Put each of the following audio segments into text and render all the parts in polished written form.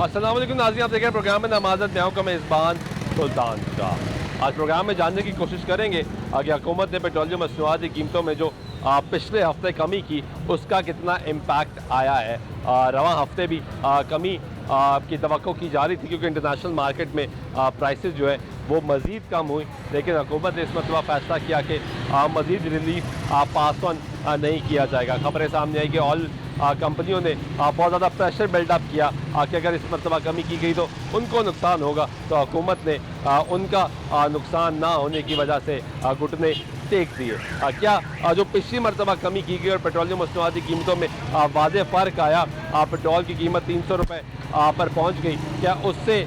अस्सलाम वालेकुम नाज़रीन, आप देख रहे हैं प्रोग्राम में नमाज़त मैं हूं का मेज़बान सुल्तान शाह। आज प्रोग्राम में जानने की कोशिश करेंगे कि हुकूमत ने पेट्रोलियम मसनूआत की कीमतों में जो पिछले हफ्ते कमी की उसका कितना इम्पैक्ट आया है। रवां हफ्ते भी कमी की तवक्को की जा रही थी क्योंकि इंटरनेशनल मार्केट में प्राइसेस जो है वो मज़ीद कम हुई, लेकिन हुकूमत ने इस मतलब फैसला किया कि मज़ीद रिलीफ पास ऑन नहीं किया जाएगा। खबरें सामने आई कि ऑल कंपनियों ने बहुत ज़्यादा प्रेशर बिल्डअप किया कि अगर इस मरतबा कमी की गई तो उनको नुकसान होगा, तो हुकूमत ने उनका नुकसान ना होने की वजह से घुटने टेक दिए। क्या जो पिछली मरतबा कमी की गई और पेट्रोलियम मसनूआत की कीमतों में वाज़ेह फ़र्क आया, पेट्रोल की कीमत 300 रुपये पर पहुंच गई, क्या उससे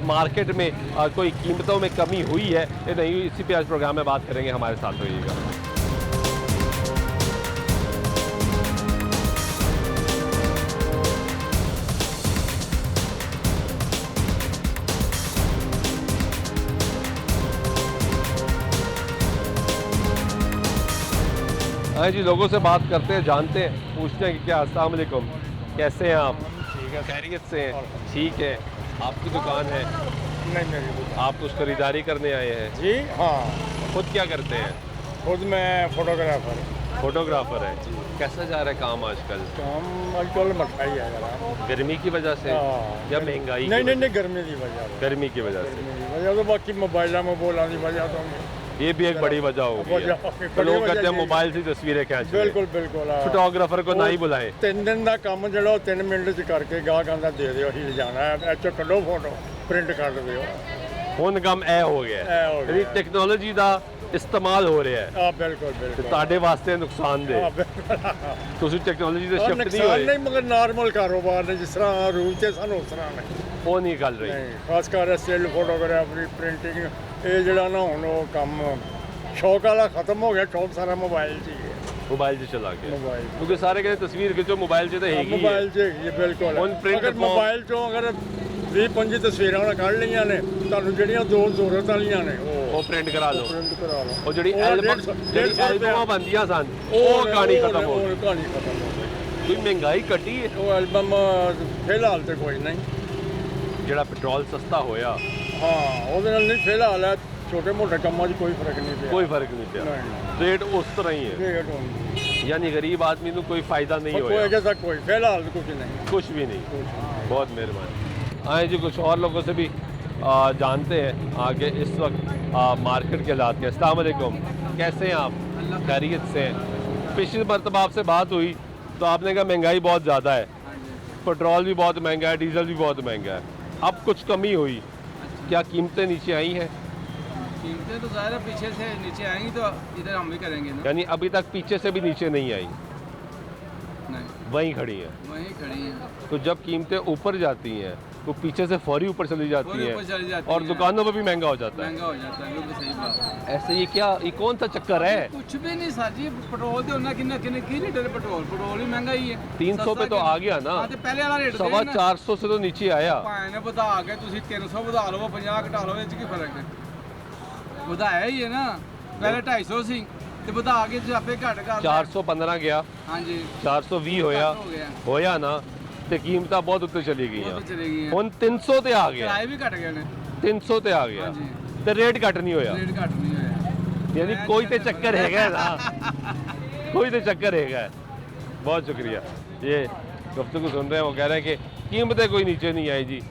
मार्केट में कोई कीमतों में कमी हुई है या नहीं, इसी पे आज प्रोग्राम में बात करेंगे। हमारे साथ रहिएगा। हाँ जी, लोगों से बात करते हैं, जानते हैं, पूछते हैं कि क्या अस्सलाम वालेकुम, कैसे हैं आप? ठीक है, खैरियत से हैं? ठीक है। आपकी दुकान है? नहीं मेरी दुकान। आप कुछ खरीदारी करने आए हैं? जी हाँ, खुद क्या करते हैं? खुद मैं फोटोग्राफर। फोटोग्राफर है। कैसा जा रहा है काम आजकल? काम आजकल मठाई है जरा, गर्मी की वजह से हाँ। या महंगाई? नहीं गर्मी की वजह से। गर्मी की वजह से। गर्मी की वजह तो बाकी मोबाइल में बोला की वजह तो ये भी एक बड़ी वजह होगी। तो लोग कहते हैं मोबाइल से तस्वीरें खींच रहे हैं। बिल्कुल बिल्कुल। फोटोग्राफर को ना ही बुलाएं। 3 दिन का काम जो 3 मिनट च करके गाहक आंदा दे दियो ही जाना है, एचो कढो फोटो प्रिंट कर दियो। ਹੁਣ ਕੰਮ ਇਹ ਹੋ ਗਿਆ ਜਿਹੜੀ ਟੈਕਨੋਲੋਜੀ ਦਾ ਇਸਤੇਮਾਲ ਹੋ ਰਿਹਾ ਹੈ। ਬਿਲਕੁਲ ਤੇ ਬਿਲकुल ਤੁਹਾਡੇ ਵਾਸਤੇ ਨੁਕਸਾਨਦੇਹ। ਤੁਸੀਂ ਟੈਕਨੋਲੋਜੀ ਦੇ ਸ਼ਿਫਟ ਨਹੀਂ ਹੋਏ। ਨਹੀਂ ਮਗਰ ਨਾਰਮਲ ਕਾਰੋਬਾਰ ਨੇ ਜਿਸ ਤਰ੍ਹਾਂ ਰੂਲ ਤੇ ਸਾਨੂੰ ਉਸ ਤਰ੍ਹਾਂ ਨਹੀਂ। ਉਹ ਨਹੀਂ ਗੱਲ ਰਹੀ। ਨਹੀਂ, ਖਾਸ ਕਰ ਸਟਿਲ ਫੋਟੋਗ੍ਰਾਫਰੀ ਪ੍ਰਿੰਟਿੰਗ ਇਹ ਜਿਹੜਾ ਨਾ ਹੁਣ ਉਹ ਕੰਮ ਸ਼ੌਕ ਵਾਲਾ ਖਤਮ ਹੋ ਗਿਆ। ਸ਼ੌਕ ਸਾਰਾ ਮੋਬਾਈਲ 'ਚ ਹੀ ਹੈ। मोबाइल से चला गया मोबाइल क्योंकि सारे कहते तस्वीर खिंचो मोबाइल से तो है ही मोबाइल से ही बिल्कुल। ਹੁਣ print अगर form- मोबाइल चों अगर 20-25 ਤਸਵੀਰਾਂ ਉਹਨਾਂ ਕੱਢ ਲਈਆਂ ਨੇ, ਤੁਹਾਨੂੰ ਜਿਹੜੀਆਂ ਦੋ ਜ਼ਰੂਰਤ ਵਾਲੀਆਂ ਨੇ ਉਹ ਪ੍ਰਿੰਟ ਕਰਾ ਲਓ। ਪ੍ਰਿੰਟ ਕਰਾ ਲਓ। ਉਹ ਜਿਹੜੀ ਉਹ ਐਲਬਮ 150 ਐਲਬਮਾਂ ਬਣਦੀਆਂ ਸਨ ਉਹ ਕਹਾਣੀ ਖਤਮ ਹੋ ਗਈ। ਕਹਾਣੀ ਖਤਮ ਹੋ ਗਈ। ਕੋਈ ਮਹਿੰਗਾਈ ਘਟੀ ਹੈ। ਉਹ ਐਲਬਮ ਫਿਲਹਾਲ ਤੇ ਕੋਈ ਨਹੀਂ। ਜਿਹੜਾ ਪੈਟਰੋਲ ਸਸਤਾ ਹੋਇਆ ਹਾਂ ਉਹਦੇ ਨਾਲ ਨਹੀਂ, ਫਿਲਹਾਲ ਹੈ ਛੋਟੇ ਮੋਟੇ ਕੰਮਾਂ 'ਚ ਕੋਈ ਫਰਕ ਨਹੀਂ ਪਿਆ। ਕੋਈ ਫਰਕ ਨਹੀਂ ਪਿਆ। ਨਹੀਂ ਰੇਟ ਉਸ ਤਰ੍ਹਾਂ ਹੀ ਹੈ, ਰੇਟ ਹੋਣੀ यानी गरीब आदमी को कोई फ़ायदा नहीं कोई होया। ऐसा कोई फिलहाल कुछ नहीं, कुछ भी नहीं। बहुत मेहरबानी। आए जी, कुछ और लोगों से भी जानते हैं आगे इस वक्त मार्केट के हालात के। अस्सलाम वालेकुम, कैसे हैं आप? खैरियत से हैं? पिछली मरतबा आपसे बात हुई तो आपने कहा महंगाई बहुत ज़्यादा है, पेट्रोल भी बहुत महंगा है, डीजल भी बहुत महंगा है। अब कुछ कमी हुई, क्या कीमतें नीचे आई हैं? कीमतें तो ज़्यादा पीछे से नीचे आएंगी तो इधर हम भी करेंगे ना। यानी अभी तक पीछे से भी नीचे नहीं आई, नहीं वहीं खड़ी हैं। वहीं खड़ी हैं। तो जब कीमतें ऊपर जाती हैं तो पीछे से फौरी ऊपर चली जाती फौरी हैं ऊपर चली जाती और हैं। दुकानों पर भी महंगा हो जाता है। महंगा हो जाता है, बिल्कुल सही बात है। ऐसे ये क्या, ये कौन सा चक्कर है? कुछ भी नहीं सर जी, पेट्रोल तो होना किन्ना किन्ने की लीटर पेट्रोल ही महंगा ही है। 300 पे तो आ गया ना, हाँ, तो पहले वाला रेट 450 से तो नीचे आया। भाने बता के तुसी 300 बता लो 50 घटा लो, इसकी फर्क है। ਵਧਾਇਆ ਹੀ ਹੈ ਨਾ, ਪਹਿਲੇ 250 ਸੀ ਤੇ ਵਧਾ ਕੇ ਜੇ ਆਪੇ ਘਟ ਕਰ 415 ਗਿਆ, ਹਾਂਜੀ 420 ਹੋਇਆ ਹੋ ਗਿਆ, ਹੋਇਆ ਨਾ, ਤੇ ਕੀਮਤਾਂ ਬਹੁਤ ਉੱਤੇ ਚਲੀ ਗਈਆਂ। ਬਹੁਤ ਚਲੀ ਗਈਆਂ। ਹੁਣ 300 ਤੇ ਆ ਗਿਆ, ਕਿਰਾਏ ਵੀ ਘਟ ਗਏ ਨੇ। 300 ਤੇ ਆ ਗਿਆ ਹਾਂਜੀ, ਤੇ ਰੇਟ ਘਟ ਨਹੀਂ ਹੋਇਆ। ਰੇਟ ਘਟ ਨਹੀਂ ਹੋਇਆ। यानी कोई तो चक्कर है ना, कोई तो चक्कर है। बहुत शुक्रिया। ये गुफ्तगू सुन रहे हैं, वो कह रहे हैं कि कीमतें कोई नीचे नहीं आई जी।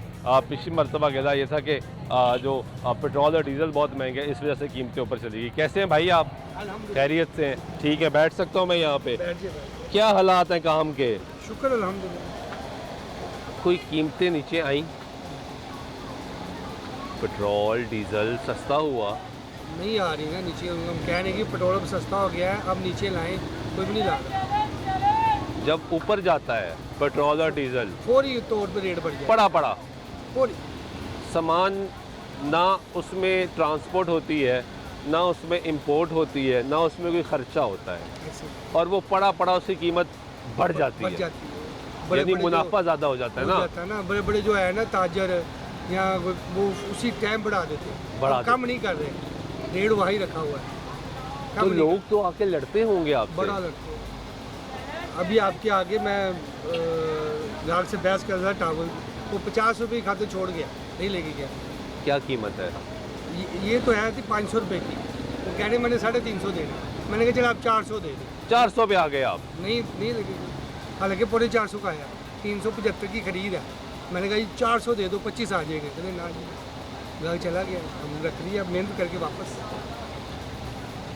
पिछली मरतबा कहता ये था कि जो पेट्रोल और डीज़ल बहुत महंगे हैं, इस वजह से कीमतें ऊपर चली गई। कैसे हैं भाई आप? खैरियत से हैं? ठीक है, बैठ सकता हूँ मैं यहाँ पे? क्या हालात हैं काम के? शुक्र अल्हम्दुलिल्लाह। कोई कीमतें नीचे आई? पेट्रोल डीज़ल सस्ता हुआ? नहीं आ रही ना नीचे। हम कह रहे हैं कि पेट्रोल अब सस्ता हो गया है, अब नीचे लाएं, कोई भी नहीं ला रहा। जब ऊपर जाता है पेट्रोल और डीज़ल फौरी तौर पे रेट बढ़ जाए, पड़ा फौरी। सामान ना उसमें ट्रांसपोर्ट होती है, ना उसमें इंपोर्ट होती है, ना उसमें कोई खर्चा होता है, ऐसे और वो पड़ा उसकी कीमत बढ़ जाती बढ़ है। जाती है। यानी बड़े मुनाफा ज़्यादा हो जाता है ना। ना बड़े बड़े जो है ना ताजर या वो उसी टाइम बढ़ा देते हैं, बढ़ा अब कम नहीं कर रहे, रेट वही रखा हुआ है। तो कम नहीं लोग तो आके लड़ते होंगे आपसे। बड़ा लगता है। अभी आपके आगे मैं गार्ड से बहस कर रहा था टावल, वो 50 रुपये की खाते छोड़ गया, नहीं लेके गया। क्या कीमत है? ये तो है थी 500 रुपये की, वो कह रहे मैंने 350 देना। मैंने कहा चलो आप 400 दे दें। 400 पे आ गए आप? नहीं लगे, हालांकि पौने 400 का आया, 375 की खरीद है। मैंने कहा जी 400 दे दो, 25 आ जाएंगे। कहते ना जी, लग चला गया। हम रख लिया, अब मेहनत करके वापस।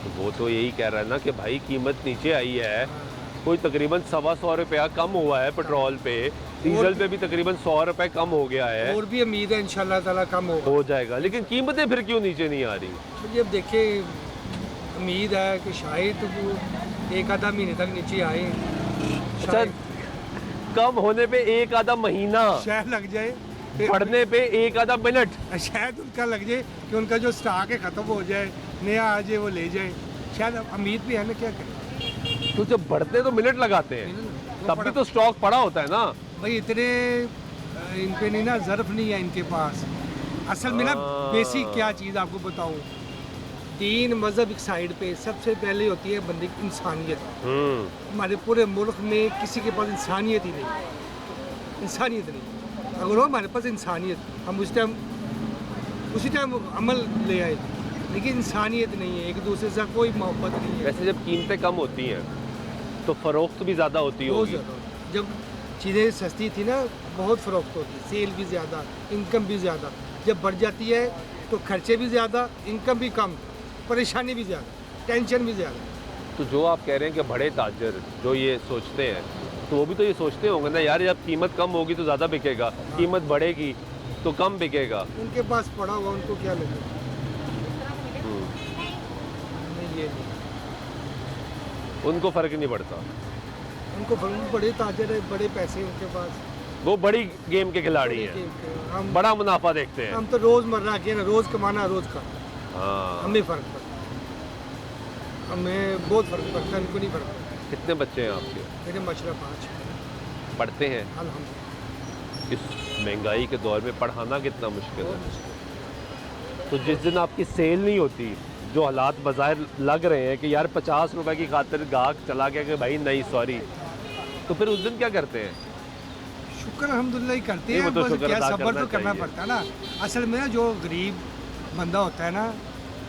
तो वो तो यही कह रहा है ना कि भाई कीमत नीचे आई है, कोई तकरीबन 125 रुपया कम हुआ है पेट्रोल पे, डीजल पे भी तकरीबन 100 रुपये कम हो गया है। और भी उम्मीद है इंशाल्लाह ताला कम होगा, हो जाएगा, लेकिन कीमतें फिर क्यों नीचे नहीं आ रही? तो ये अब देखें, उम्मीद है कि शायद वो एक आधा महीने तक नीचे आए। अच्छा, कम होने पे एक आधा महीना, शायद लग जाए, बढ़ने पे एक आधा मिनट, शायद उनका लग जाए कि उनका जो स्टॉक है ख़त्म हो जाए, नया आ जाए, वो ले जाए। शायद उम्मीद भी है ना, क्या करें। तो जब बढ़ते तो मिनट लगाते हैं, तब भी तो स्टॉक पड़ा होता है ना भाई। इतने इन पे नहीं ना, ज़र्फ नहीं है इनके पास। असल में ना बेसिक क्या चीज़ आपको बताऊं, दीन मज़हब एक साइड पे, सबसे पहले होती है बंदे की इंसानियत। हमारे पूरे मुल्क में किसी के पास इंसानियत ही नहीं, इंसानियत नहीं। अगर हो हमारे पास इंसानियत, हम उसी टाइम अमल ले आए, लेकिन इंसानियत नहीं है, एक दूसरे से कोई मोहब्बत नहीं है। वैसे जब कीमतें कम होती हैं तो फरोख्त भी ज़्यादा होती बहुत होगी। ज़्यादा, जब चीज़ें सस्ती थी ना, बहुत फ़रोख्त होती, सेल भी ज़्यादा, इनकम भी ज़्यादा। जब बढ़ जाती है तो खर्चे भी ज़्यादा, इनकम भी कम, परेशानी भी ज़्यादा, टेंशन भी ज़्यादा। तो जो आप कह रहे हैं कि बड़े ताजर जो ये सोचते हैं, तो वो भी तो ये सोचते होंगे ना यार, जब कीमत कम होगी तो ज़्यादा बिकेगा, कीमत बढ़ेगी तो कम बिकेगा। उनके पास पड़ा हुआ, उनको क्या लगे। नहीं, ये नहीं, उनको फ़र्क नहीं पड़ता, उनको बड़े ताजर है, बड़े पैसे उनके पास, वो बड़ी गेम के खिलाड़ी हैं, हम बड़ा मुनाफा देखते हैं। हम तो रोज़मर्रा के ना, रोज़ कमाना रोज़ का, हाँ, हमें फ़र्क पड़ता, हमें बहुत फ़र्क पड़ता है, उनको नहीं फ़र्क पड़ता। कितने बच्चे हैं आपके? मेरे मशरा 5 पढ़ते हैं? अल्हम्दुलिल्लाह, इस महंगाई के दौर में पढ़ाना कितना मुश्किल बहुत है। मुश्किल। तो जिस दिन आपकी सेल नहीं होती, जो हालात बाज़ार लग रहे हैं कि यार 50 रुपए की खातिर गाहक चला गया कि भाई नहीं सॉरी, तो फिर उस दिन क्या करते हैं? शुक्र अल्हम्दुलिल्लाह ही करते नहीं, हैं, वो तो बस शुक्र क्या अदा सब्र करना तो करना चाहिए। पड़ता है ना। असल में ना जो गरीब बंदा होता है ना,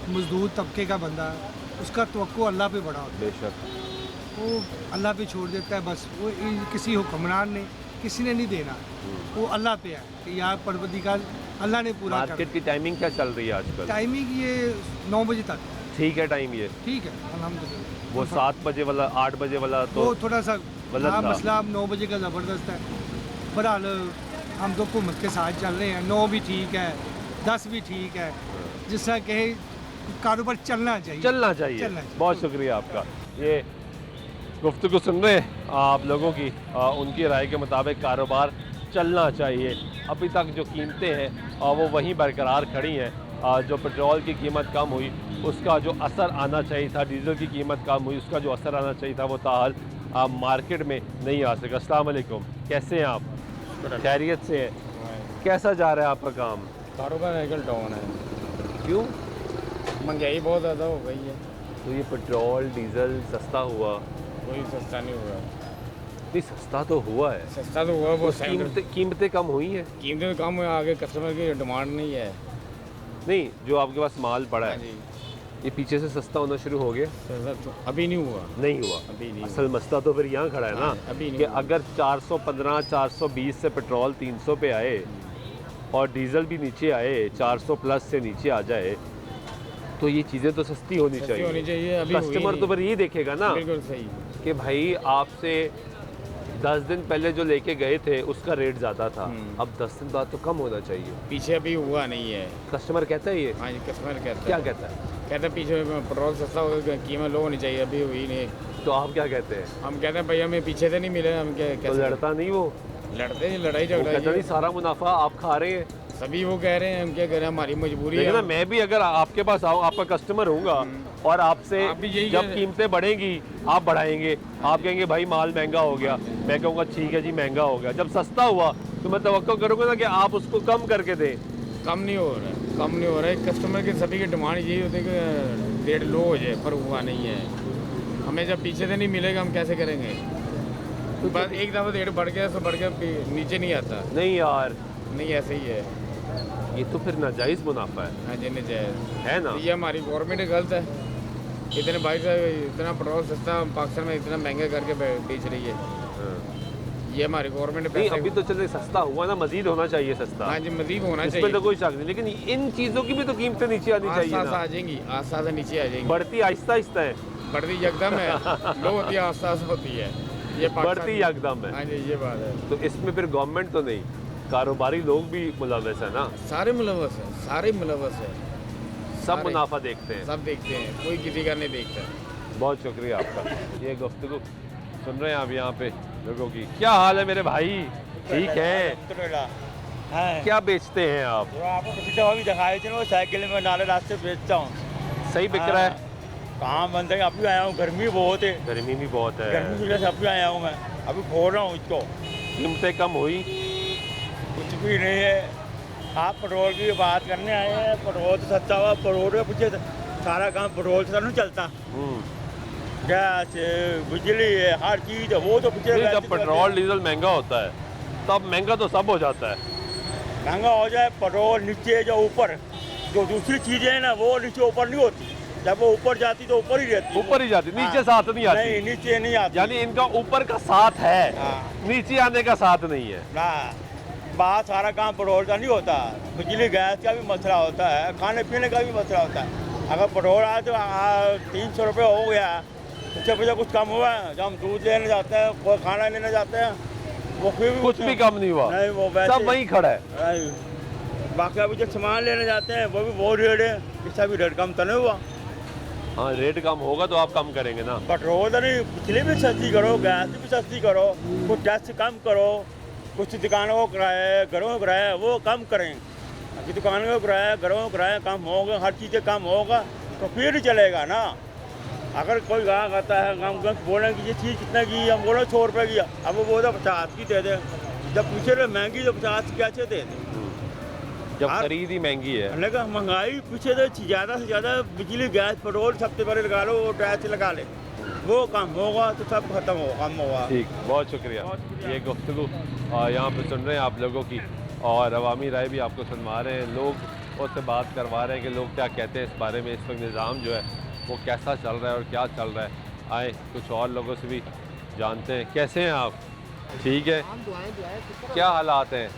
मजदूर तबके का बंदा, उसका तवक्को अल्लाह पे बड़ा होता बेशक, है, वो अल्लाह पे छोड़ देता है। बस वो किसी हुक्मरान ने, किसी ने नहीं देना, वो अल्लाह पे है कि यार परवरदिगार अल्लाह ने पूरा कर। मार्केट की टाइमिंग क्या चल रही है आजकल? टाइमिंग ये 9 बजे तक ठीक है टाइम ये, ठीक है अल्हम्दुलिल्लाह। वो 7 बजे वाला 8 बजे वाला तो वो थोड़ा सा गलत था। मसला अब 9 बजे का ज़बरदस्त है। बहरहाल हम तो हुकूमत के साथ चल रहे हैं, 9 भी ठीक है, 10 भी ठीक है, जिस तरह कहे कारोबार चलना चाहिए, चलना चाहिए। चलना चाहिए। बहुत शुक्रिया आपका। ये गुफ्तगू सुन रहे हैं आप लोगों की, उनकी राय के मुताबिक कारोबार चलना चाहिए। अभी तक जो कीमतें हैं वो वहीं बरकरार खड़ी हैं। जो पेट्रोल की कीमत कम हुई उसका जो असर आना चाहिए था, डीजल की कीमत कम हुई उसका जो असर आना चाहिए था, वो ताहाल मार्केट में नहीं आ सका। अस्सलाम वालेकुम, कैसे हैं आप? खैरियत से हैं? कैसा जा रहा है आपका काम? कारोबार आजकल डाउन है, क्यों? महंगाई बहुत ज़्यादा हो गई है, तो ये पेट्रोल डीजल सस्ता हुआ? कोई सस्ता नहीं हुआ। नहीं, सस्ता तो हुआ है, सस्ता तो हुआ, वो कीमतें कम हुई हैं। कीमतें कम हुई, आगे कस्टमर की डिमांड नहीं है। नहीं, जो आपके पास माल पड़ा हाँ है जी, ये पीछे से सस्ता होना शुरू हो गया? सस्ता तो अभी नहीं हुआ, नहीं हुआ। अभी नहीं असल मसला तो फिर यहाँ खड़ा है ना, अभी नहीं कि हुआ। अगर 415 420 से पेट्रोल 300 पे आए और डीजल भी नीचे आए 400 प्लस से नीचे आ जाए, तो ये चीज़ें तो सस्ती होनी सस्ती होनी चाहिए। चाहिए। अभी हुई कस्टमर नहीं। तो फिर ये देखेगा ना बिल्कुल सही। कि भाई आपसे 10 दिन पहले जो लेके गए थे उसका रेट ज़्यादा था, अब 10 दिन बाद तो कम होना चाहिए। पीछे अभी हुआ नहीं है। कस्टमर कहता है ये? हाँ जी, कस्टमर कहता क्या है, कहता है? कहता है पीछे पेट्रोल सस्ता होगा, कीमत लो होनी चाहिए, अभी हुई नहीं। तो आप क्या कहते हैं? हम कहते हैं भैया हमें पीछे से नहीं मिले, हम क्या तो कैसे लड़ता नहीं वो? लड़ते हैं, लड़ाई वो कहता झगड़ा नहीं ये सारा मुनाफा आप खा रहे हैं। सभी वो कह रहे हैं, हम क्या करें, हमारी मजबूरी देखिए ना, है। मैं भी अगर आपके पास आऊँ, आपका कस्टमर होऊंगा और आपसे आप भी यही जब कह रहे- कीमतें बढ़ेंगी आप बढ़ाएंगे, आप कहेंगे भाई माल महंगा हो गया, मैं कहूँगा ठीक है जी महंगा हो गया। जब सस्ता हुआ तो मैं तवक्को करूँगा ना कि आप उसको कम करके दें। कम नहीं हो रहा है, कम नहीं हो रहा है। कस्टमर की सभी की डिमांड यही होती है कि रेट लो हो जाए, पर हुआ नहीं है। हमें जब पीछे से नहीं मिलेगा हम कैसे करेंगे? बस एक दफ़ा रेट बढ़ गया तो बढ़ गया, नीचे नहीं आता। नहीं यार, नहीं ऐसे ही है। ये तो फिर नाजायज़ मुनाफा है। हाँ जी, नहीं है ना? ये हमारी गवर्नमेंट गलत है। इतने भाई साहब इतना पेट्रोल सस्ता पाकिस्तान में इतना महंगा करके बेच रही है। हाँ। ये हमारी गवर्नमेंट नहीं, पैसे। अभी तो चले सस्ता हुआ ना, मजीद होना चाहिए सस्ता। हाँ जी, मजीद होना इसमें चाहिए। तो कोई शक नहीं, लेकिन इन चीज़ों की भी तो कीमतें नीचे आनी चाहिए आस्ता ना। आ जाएंगी, आस्ता से नीचे आ जाएंगी। बढ़ती आहिस्ता आहिस्ता है, बढ़ती यकदम है, लो होती है, आस्ता होती है। ये पाकिस्तान बढ़ती की- यकदम है। हाँ जी, ये बात है। तो इसमें फिर गवर्नमेंट तो नहीं, कारोबारी लोग भी मुलव्वस है ना, सारे मुलव्वस है, सारे मुलव्वस है, सब सारे। मुनाफा देखते हैं। सब देखते हैं, कोई किसी का नहीं देखता। बहुत शुक्रिया आपका। ये गुफ्तगू सुन रहे हैं आप यहाँ पे लोगों की। क्या हाल है मेरे भाई? ठीक है। हाँ, क्या बेचते हैं आप? जो आपको किसी दफा भी दिखाई थी ना, वो साइकिल में नाले रास्ते बेचता हूँ। सही बिक रहा है? कहाँ बंद है, अभी आया हूँ, गर्मी बहुत है। गर्मी भी बहुत है, गर्मी की वजह से अभी आया हूँ मैं, अभी खोल रहा हूँ इसको। कीमतें कम हुई? कुछ भी नहीं है। आप पेट्रोल की बात करने आए हैं, पेट्रोल तो सस्ता हुआ, पेट्रोल के पीछे सारा काम पेट्रोल से तो नहीं चलता। गैस है, बिजली है, हर चीज़ है, वो तो पीछे नहीं, वैसे जब चलते पेट्रोल हैं। डीजल महंगा होता है तब महंगा तो सब हो जाता है। महंगा हो जाए, पेट्रोल नीचे जो ऊपर, जो दूसरी चीज़ें हैं ना वो नीचे ऊपर नहीं होती। जब वो ऊपर जाती तो ऊपर ही रहती है। ऊपर ही जाती, नीचे हाँ। साथ नहीं आती। नहीं, नीचे नहीं आती। यानी इनका ऊपर का साथ है, हाँ। नीचे आने का साथ नहीं है। ना, बात सारा काम पेट्रोल का नहीं होता, बिजली गैस का भी मसला होता है, खाने पीने का भी मसला होता है। अगर पेट्रोल आए तो 300 रुपये हो गया, उससे पीछे कुछ कम हुआ है। जब हम दूध लेने जाते हैं, कोई खाना लेने जाते हैं, वो फिर भी कुछ भी कम नहीं हुआ, नहीं, वो वैसे सब वहीं खड़ा है। नहीं। बाकी अभी जो सामान लेने जाते हैं वो भी बहुत रेट है, इसका भी रेट कम तो नहीं हुआ। हाँ, रेट कम होगा तो आप कम करेंगे ना। पेट्रोल तो नहीं, बिजली भी सस्ती करो, गैस भी सस्ती करो, कुछ टैक्स कम करो, कुछ दुकानों को किराया, घरों को किराया वो कम करें। कि दुकानों को किराया, घरों को किराया कम होगा, हर चीज़ें कम होगा तो फिर ही चलेगा ना। अगर कोई ग्राहक आता है, हम बोलें कि ये चीज़ कितना की, हम बोले 100 रुपये की, अब वो बोलते 50 की दे दे। जब पूछे रहे महंगी तो 50 कैसे दे दे। जब हाँ। खरीद ही महंगी है। लेकिन महंगाई पीछे तो ज़्यादा से ज़्यादा बिजली गैस पेट्रोल सबसे पहले लगा लो, वो टैक्स लगा ले, वो कम होगा तो सब खत्म होगा, कम होगा। ठीक, बहुत शुक्रिया। ये गुफ्तगू यहाँ पे सुन रहे हैं आप लोगों की, और अवामी राय भी आपको सुनवा रहे हैं। लोग उससे बात करवा रहे हैं कि लोग क्या कहते हैं इस बारे में, इस वक्त निज़ाम जो है वो कैसा चल रहा है और क्या चल रहा है। आए कुछ और लोगों से भी जानते हैं। कैसे हैं आप? ठीक है। क्या हालात हैं?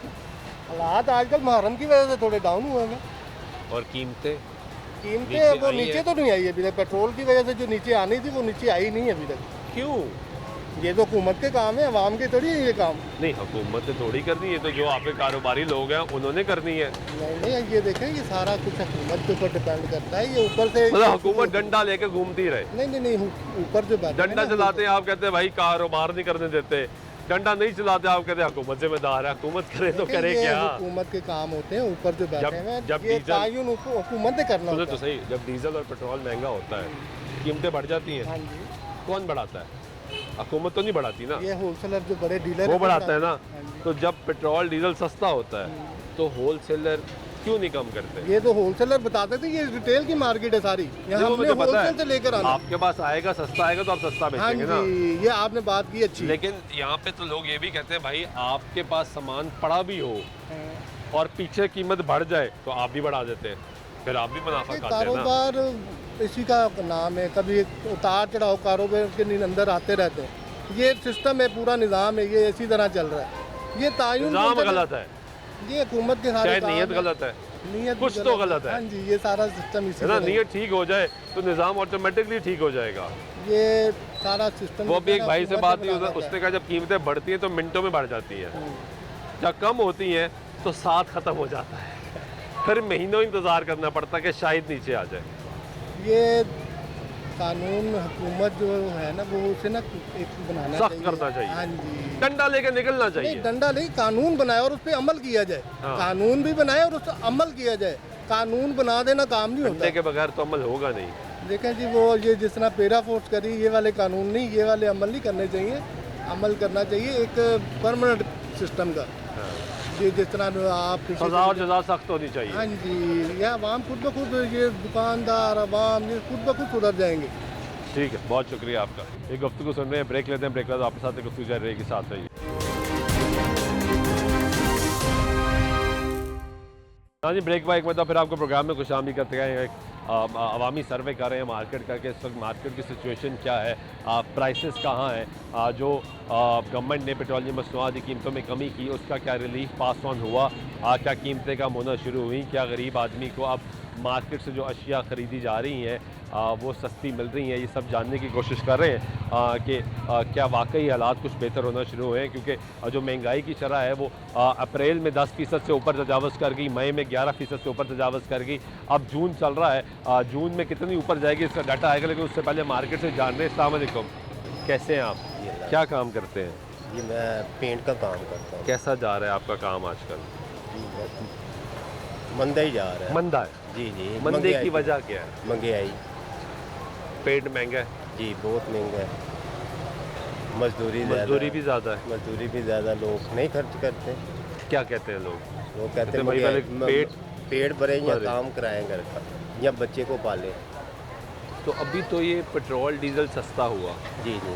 हालात आजकल मुहर्रम की वजह से थोड़े डाउन हुए हैं। और कीमतें? कीमतें नीचे वो आई नीचे है? तो नहीं आई अभी तक। पेट्रोल की वजह से जो नीचे आनी थी वो नीचे आई नहीं अभी तक। क्यों? ये तो हुकूमत के काम है, अवाम के थोड़ी है ये काम। नहीं, हुकूमत ने थोड़ी करनी है, तो जो आपके कारोबारी लोग हैं उन्होंने करनी है। नहीं, ये देखें ये सारा कुछ हुकूमत के ऊपर डिपेंड करता है। ये ऊपर से मतलब हुकूमत डंडा लेके घूमती रहे। नहीं, ऊपर जो बैठे हैं डंडा ना, चलाते हैं आप कहते हैं भाई कारोबार नहीं करने देते, डंडा नहीं चलाते आप कहते हैं हुकूमत जिम्मेदार है, हुकूमत करे तो देखें, करे ये क्या। हुकूमत के काम होते हैं, ऊपर जो बैठे हुए हैं, जब ये डीजल- तायुन हुकूमत ने करना सुनो होता तो है। सही, जब डीजल और पेट्रोल महंगा होता है कीमतें बढ़ जाती हैं। हाँ जी, कौन बढ़ाता है? हुकूमत तो नहीं बढ़ाती ना, ये होलसेलर जो बड़े डीलर वो हैं, बढ़ाता है ना। हाँ जी। तो जब पेट्रोल डीजल सस्ता होता है तो होलसेलर क्यों नहीं कम करते? ये तो होलसेलर बताते थे, ये रिटेल की मार्केट है सारी, यहाँ वो हमने मुझे पता होलसेल से लेकर है, आना। आपके पास आएगा सस्ता आएगा तो आप सस्ता हाँ बेचेंगे ना। जी, ये आपने बात की अच्छी। लेकिन यहाँ पे तो लोग ये भी कहते हैं भाई आपके पास सामान पड़ा भी हो और पीछे कीमत बढ़ जाए तो आप भी बढ़ा देते हैं, फिर आप भी मुनाफा ये खाते हैं ना। कारोबार इसी का नाम है, कभी उतार चढ़ाव कारोबार के अंदर आते रहते हैं। ये सिस्टम है, पूरा निज़ाम है, ये इसी तरह चल रहा है। ये तायुन निज़ाम बोलते हैं, गलत है, ये हुकूमत के सारे शायद काम नीयत है। गलत है, नीयत कुछ भी तो गलत है। हाँ जी, ये सारा सिस्टम इसी है ना। तरह नीयत ठीक हो जाए तो निज़ाम ऑटोमेटिकली ठीक हो जाएगा। ये सारा सिस्टम वो भी एक जो है भाई से हुकूमत बात ने हुई, बनाया होता उसने कहा जब कीमतें बढ़ती हैं तो मिनटों में बढ़ जाती हैं, जब कम होती हैं तो साथ ख़त्म हो जाता है, फिर महीनों इंतज़ार करना पड़ता है कि शायद नीचे आ जाए। है। ये कानून हुकूमत जो है ना वो उसे ना एक बनाना सख्त चाहिए। करना चाहिए। हाँ जी, डंडा लेके निकलना नहीं चाहिए। डंडा नहीं, कानून बनाए और उस पर अमल किया जाए। हाँ। कानून भी बनाए और उस पर अमल किया जाए। कानून बना देना काम नहीं होता। डंडे के बगैर तो अमल होगा नहीं। देखें जी, वो ये जिस तरह पेरा फोर्स करी, ये वाले कानून नहीं, ये वाले अमल नहीं करने चाहिए। अमल करना चाहिए एक परमानेंट सिस्टम का। ये जिस तरह आप किसी सजा और जजा सख्त होनी चाहिए। हाँ जी, ये आवाम खुद ब खुद, ये दुकानदार आवाम ये खुद ब खुद सुधर जाएंगे। ठीक है, बहुत शुक्रिया आपका। ये गुफ्तगू सुन रहे हैं, ब्रेक लेते हैं, ब्रेक के बाद आपके साथ गुफ्तगू जारी रहेगी, साथ रहिए। हाँ जी, ब्रेक बाइक मतलब फिर आपको प्रोग्राम में खुश आमदी करते हैं। एक अवामी सर्वे कर रहे हैं मार्केट करके, इस वक्त मार्केट की सिचुएशन क्या है, प्राइसेस कहाँ हैं, जो गवर्नमेंट ने पेट्रोलियम मसनूआत की कीमतों में कमी की उसका क्या रिलीफ पास ऑन हुआ, क्या कीमतें कम होना शुरू हुई, क्या गरीब आदमी को अब मार्केट से जो अशिया ख़रीदी जा रही हैं वो सस्ती मिल रही हैं, ये सब जानने की कोशिश कर रहे हैं कि क्या वाकई हालात कुछ बेहतर होना शुरू हुए हैं। क्योंकि जो महंगाई की शरह है वो अप्रैल में 10% से ऊपर तजावज़ कर गई, मई में 11% से ऊपर तजावज़ कर गई, अब जून चल रहा है, जून में कितनी ऊपर जाएगी इसका डाटा आएगा। लेकिन उससे पहले मार्केट से जान रहे हैं। अस्सलाम वालेकुम, कैसे हैं आप, क्या काम करते हैं? जी मैं पेंट का काम करता हूँ। कैसा जा रहा है आपका काम आजकल? मंदा ही जा रहा है। मंदा है? जी जी। मंदे की वजह क्या है? महंगाई। पेंट महंगा है? जी बहुत महंगा है। मजदूरी भी ज़्यादा है? मजदूरी भी ज़्यादा, लोग नहीं खर्च करते। क्या कहते हैं लोग? वो कहते हैं भाई पहले पेट भरे या भरे। काम कराएं घर का या बच्चे को पाले। तो अभी तो ये पेट्रोल डीजल सस्ता हुआ जी जी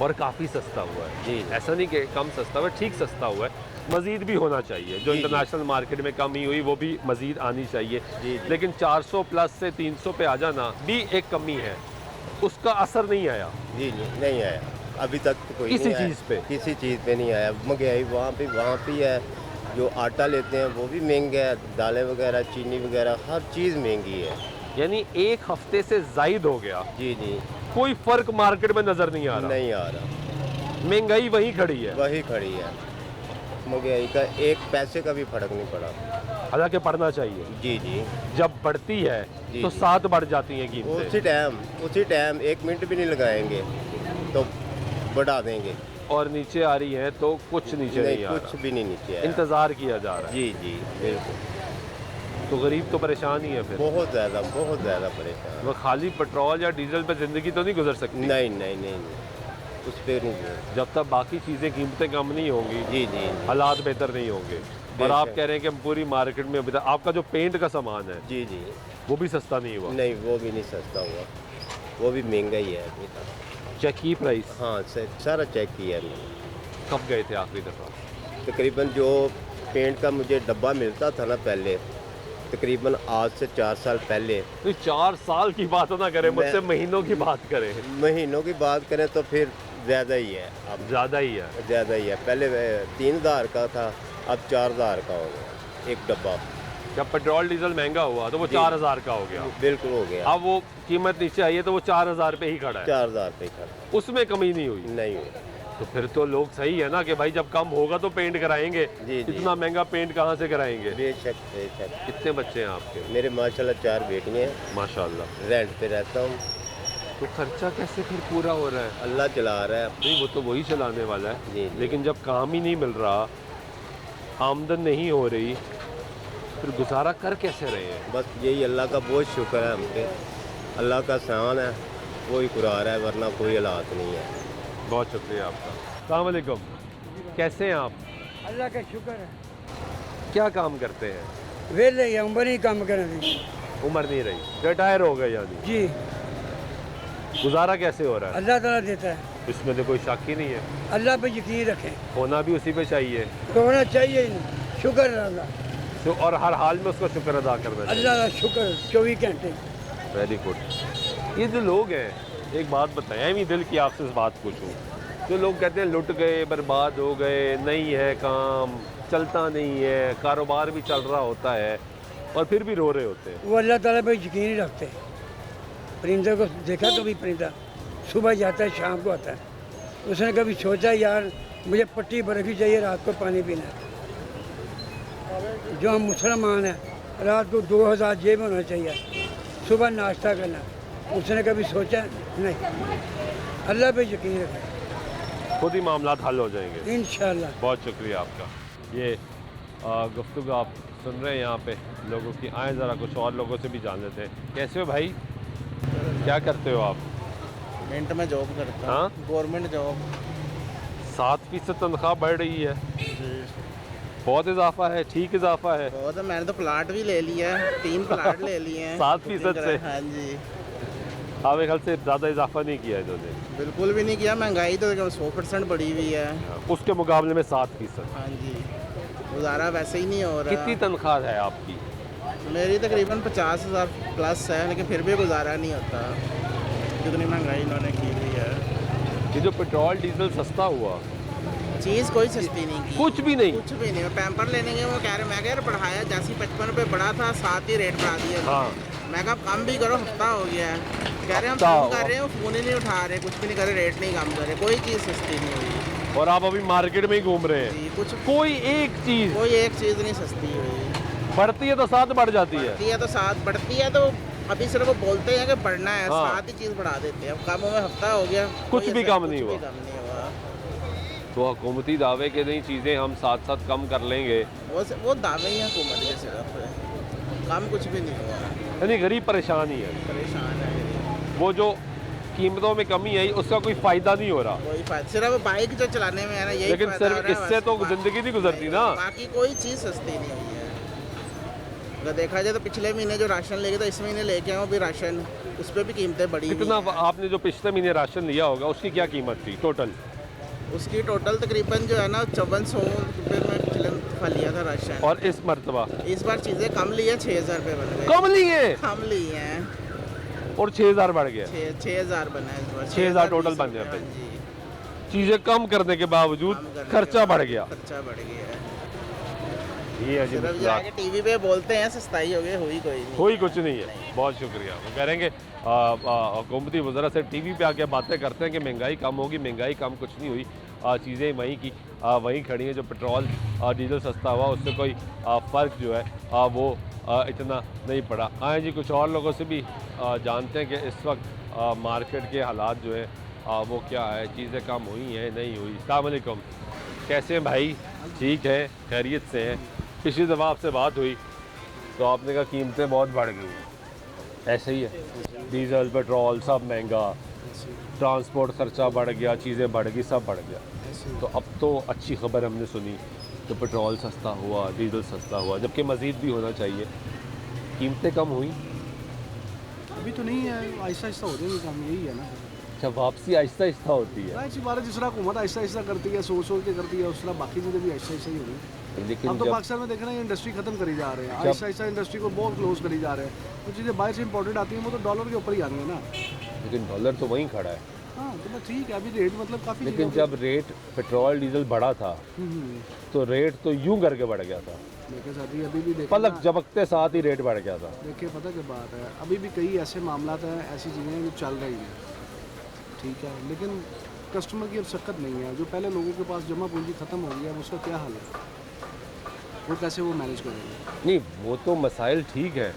और काफ़ी सस्ता हुआ है जी। ऐसा नहीं कि कम सस्ता हुआ, ठीक सस्ता हुआ है, मज़ीद भी होना चाहिए। जो जी, जी। इंटरनेशनल मार्केट में कमी हुई वो भी मज़ीद आनी चाहिए। जी, जी। लेकिन 400 प्लस से 300 पे आ जाना भी एक कमी है, उसका असर नहीं आया जी जी नहीं आया अभी तक तो कोई किसी नहीं आया। चीज़ पे? किसी चीज़ पे नहीं आया। महंगाई वहाँ पे है। जो आटा लेते हैं वो भी महंगा है, दालें वगैरह चीनी वगैरह हर चीज़ महंगी है। यानी एक हफ्ते से जायद हो गया, जी जी कोई फ़र्क मार्केट में नज़र नहीं आ रहा, नहीं आ रहा। महंगाई वहीं खड़ी है। वही खड़ी है। महंगाई का एक पैसे का भी फर्क नहीं पड़ा। हालांकि पढ़ना चाहिए, जी जी जब बढ़ती है जी, तो जी। साथ बढ़ जाती हैं कीमतें। उसी टाइम 1 मिनट भी नहीं लगाएंगे तो बढ़ा देंगे। और नीचे आ रही है तो कुछ नीचे नहीं आ कुछ रहा, भी नहीं नीचे आया। इंतज़ार किया जा रहा है। जी जी बिल्कुल। तो गरीब तो परेशान ही है फिर। बहुत ज़्यादा परेशान। वो खाली पेट्रोल या डीजल पे ज़िंदगी तो नहीं गुजर सकती। नहीं उस पर नहीं। जब तक बाकी चीज़ें कीमतें कम नहीं होंगी, जी जी हालात बेहतर नहीं होंगे। और आप कह रहे हैं कि हम पूरी मार्केट में अभी तक आपका जो पेंट का सामान है जी जी वो भी सस्ता नहीं हुआ? नहीं वो भी नहीं सस्ता हुआ, वो भी महंगा ही है अभी तक। चेक की प्राइस? हाँ सारा चेक किया मैंने। कब गए थे आखिरी दफ़ा? तकरीबन जो पेंट का मुझे डब्बा मिलता था ना पहले, तकरीबन आज से 4 साल पहले। नहीं 4 साल की बात ना करें मुझसे, मैं- महीनों की बात करें। महीनों की बात करें तो फिर ज़्यादा ही है। अब ज़्यादा ही है। ज़्यादा ही है। पहले 3000 का था, अब 4000 का हो गया एक डब्बा। जब पेट्रोल डीजल महंगा हुआ तो वो जी। 4000 का हो गया, बिल्कुल हो गया। अब वो कीमत नीचे आई है तो वो 4000 पे ही खड़ा है, 4000 पे खर्च उसमें कमी नहीं हुई। नहीं हुआ। तो फिर तो लोग सही है ना कि भाई जब कम होगा तो पेंट कराएंगे। जी, जी। इतना महंगा पेंट कहाँ से कराएंगे? बेशक। कितने बच्चे हैं आपके? मेरे माशाल्लाह 4 बेटियाँ हैं। माशाल्लाह। रेंट पे रहता हूँ। तो खर्चा कैसे फिर पूरा हो रहा है? अल्लाह चला रहा है। नहीं वो तो वही चलाने वाला है। जी, जी। लेकिन जब काम ही नहीं मिल रहा, आमदन नहीं हो रही, फिर गुजारा कर कैसे रहे हैं? बस यही अल्लाह का बहुत शुक्र है हम पे। अल्लाह का एहसान है, वही कुरा रहा है, वरना कोई हालात नहीं है। बहुत शुक्रिया आपका। अस्सलाम वालेकुम, कैसे हैं आप? अल्लाह का शुक्र है। क्या काम करते हैं? वेले ही उम्र ही काम करें उम्र नहीं रही, रिटायर हो गए यानी। जी। गुजारा कैसे हो रहा है? अल्लाह ताला देता है, इसमें तो कोई शक ही नहीं है, अल्लाह पे यकीन रखें, होना भी उसी पे चाहिए। तो होना चाहिए ही नहीं। शुक्र है अल्लाह, तो और हर हाल में उसका शुक्र अदा करना चाहिए। अल्लाह का शुक्र 24 घंटे। Very good. ये जो लोग हैं, एक बात बताएं, मैं दिल की आपसे इस बात पूछूं, जो लोग कहते हैं लुट गए, बर्बाद हो गए, नहीं है काम, चलता नहीं है, कारोबार भी चल रहा होता है और फिर भी रो रहे होते हैं। वो अल्लाह ताला पे यकीन ही रखते हैं। परिंदे को देखा कभी? परिंदा सुबह जाता है शाम को आता है, उसने कभी सोचा यार मुझे पट्टी बर्फी चाहिए, रात को पानी पीना है। जो हम मुसलमान हैं, रात को 2000 जेब होना चाहिए, सुबह नाश्ता करना, उसने कभी सोचा नहीं। अल्लाह पे यकीन रखें, खुद ही मामला हल हो जाएंगे इंशाअल्लाह। बहुत शुक्रिया आपका। ये गुफ्तगू आप सुन रहे हैं यहाँ पे लोगों की। आए ज़रा कुछ और लोगों से भी जान लेते हैं। कैसे हो भाई, क्या करते हो आप? मिनट में जॉब करता हाँ? हूँ, गवर्नमेंट जॉब। 7% तनख्वाह बढ़ रही है, बहुत इजाफा है, ठीक इजाफा है। बहुत है, मैंने तो प्लाट भी ले लिया है, 3 प्लाट ले लिए हैं 7% से? हाँ जी, आप एक ख्याल से ज़्यादा इजाफा नहीं किया इन्होंने? बिल्कुल भी नहीं किया। महंगाई तो 100% बढ़ी हुई है। उसके मुकाबले में 7%। हाँ जी, गुजारा वैसे ही नहीं हो रहा। कितनी तनख्वाह है आपकी? मेरी तकरीबन 50,000 प्लस है, लेकिन फिर भी गुजारा नहीं होता, जितनी महंगाई इन्होंने की हुई है। ये जो पेट्रोल डीजल सस्ता हुआ, चीज़ कोई सस्ती नहीं की, कुछ भी नहीं। कुछ भी नहीं। और पैम्पर लेने के वो कह रहे, मैं कह रहा बढ़ाया, जैसे 55 रुपये बढ़ा था, 7 ही रेट बढ़ा दिया। हाँ, मैं कहा कम भी करो, हफ्ता हो गया है। कह रहे हम हफ्ता फ़ोन हुआ। कर रहे हैं, वो फ़ोन ही नहीं उठा रहे, कुछ भी नहीं कर रहे, रेट नहीं कम कर रहे, कोई चीज़ सस्ती नहीं हुई और आप अभी मार्केट में ही घूम रहे हैं, जी। कुछ कोई एक चीज कोई एक चीज़ नहीं सस्ती हुई। बढ़ती है तो साथ बढ़ जाती है। बढ़ती है तो साथ बढ़ती है, तो अभी सिर्फ वो बोलते हैं कि बढ़ना है, हाँ। साथ ही चीज़ बढ़ा देते हैं। अब कम हुए हफ्ता हो गया, कुछ कोई भी ऐसा- कम नहीं कुछ भी हुआ। कम नहीं हुआ। तो हुकूमती दावे के नहीं चीज़ें हम साथ साथ कम कर लेंगे, वो दावे ही हैं हुकूमत के सिर्फ, कम कुछ भी नहीं हुआ, यानी गरीब परेशान ही है। परेशान है। वो जो कीमतों में कमी आई उसका कोई फ़ायदा नहीं हो रहा, कोई फायदा सिर्फ बाइक जो चलाने में है ना, यही लेकिन फायदा सिर्फ हो रहा है, इससे बस। तो ज़िंदगी नहीं गुजरती ना। बाकी कोई चीज़ सस्ती नहीं हुई है। अगर देखा जाए तो पिछले महीने जो राशन लेके था, इस महीने लेके आऊँ भी राशन, उस पर भी कीमतें बढ़ी हुई कितना हैं। आपने जो पिछले महीने राशन लिया होगा उसकी क्या कीमत थी टोटल? उसकी टोटल तकरीबन जो है ना 5400 रुपये में पिछले दफा लिया था राशन। और इस मरतबा इस बार चीज़ें कम ली है, 6,000 रुपये बन गए। कम ली है कम ली हैं, और 6,000 बढ़ गया। 6,000 बना है इस बार, 6,000 टोटल बन गया। चीज़ें कम करने के बावजूद खर्चा बढ़ गया। खर्चा बढ़ गया है। ये अजीब सिर्फ मसला। जाके टीवी पे बोलते हैं सस्ताई हो गई, हुई कोई नहीं। कोई कुछ नहीं है। बहुत शुक्रिया। वो करेंगे हुकूमती वज़रा से टीवी पे आके बातें करते हैं कि महंगाई कम होगी, महंगाई कम कुछ नहीं हुई, चीज़ें वहीं की वहीं खड़ी हैं। जो पेट्रोल डीजल सस्ता हुआ उससे कोई फ़र्क जो है वो इतना नहीं पड़ा। आए जी कुछ और लोगों से भी जानते हैं कि इस वक्त मार्केट के हालात जो है वो क्या है, चीज़ें कम हुई हैं नहीं हुई। अस्सलाम वालेकुम, कैसे हैं भाई? ठीक है, खैरियत से हैं। पिछली दफ़ा आपसे बात हुई तो आपने कहा कीमतें बहुत बढ़ गई, ऐसे ही है? डीज़ल पेट्रोल सब महंगा, ट्रांसपोर्ट खर्चा बढ़ गया, चीज़ें बढ़ गई, सब बढ़ गया। तो अब तो अच्छी खबर हमने सुनी तो पेट्रोल सस्ता हुआ, डीज़ल सस्ता हुआ, जबकि मज़ीद भी होना चाहिए। कीमतें कम हुई? अभी तो नहीं है, आहिस्ता आहिस्ता हो जाएगी काम, यही है ना। अच्छा, वापसी आहिस्ता आहिस्ता होती है। ऐसी बात है, जिस तरह हुकूमत आहिस्ता आहिस्ता करती है, सोच सोच के करती है, उस तरह बाकी चीज़ें भी आहिस्ता आहिस्ता ही होगी। लेकिन हम तो जब पाकिस्तान में देख रहे हैं इंडस्ट्री खत्म करी जा रहे हैं, आहिस्ता आहिस्ता इंडस्ट्री को बहुत क्लोज करी जा रहे हैं। तो चीज़ें बाहर से इंपोर्टेड आती हैं वो तो डॉलर के ऊपर ही आनी है ना। लेकिन डॉलर तो वहीं खड़ा है। हाँ तो बस ठीक है, अभी रेट मतलब काफ़ी। लेकिन जब रेट पेट्रोल डीजल बढ़ा था तो रेट तो यूं करके बढ़ गया था, देखिए अभी अभी भी देखिए पलक ना, झपकते साथ ही रेट बढ़ गया था। देखिए पता क्या बात है, अभी भी कई ऐसे मामला हैं, ऐसी चीज़ें हैं जो चल रही हैं, ठीक है, लेकिन कस्टमर की अब शक्कत नहीं है। जो पहले लोगों के पास जमा पूंजी ख़त्म हो गई है, उसका क्या हाल है, वो कैसे वो मैनेज करेंगे? नहीं, वो तो मसाइल ठीक है,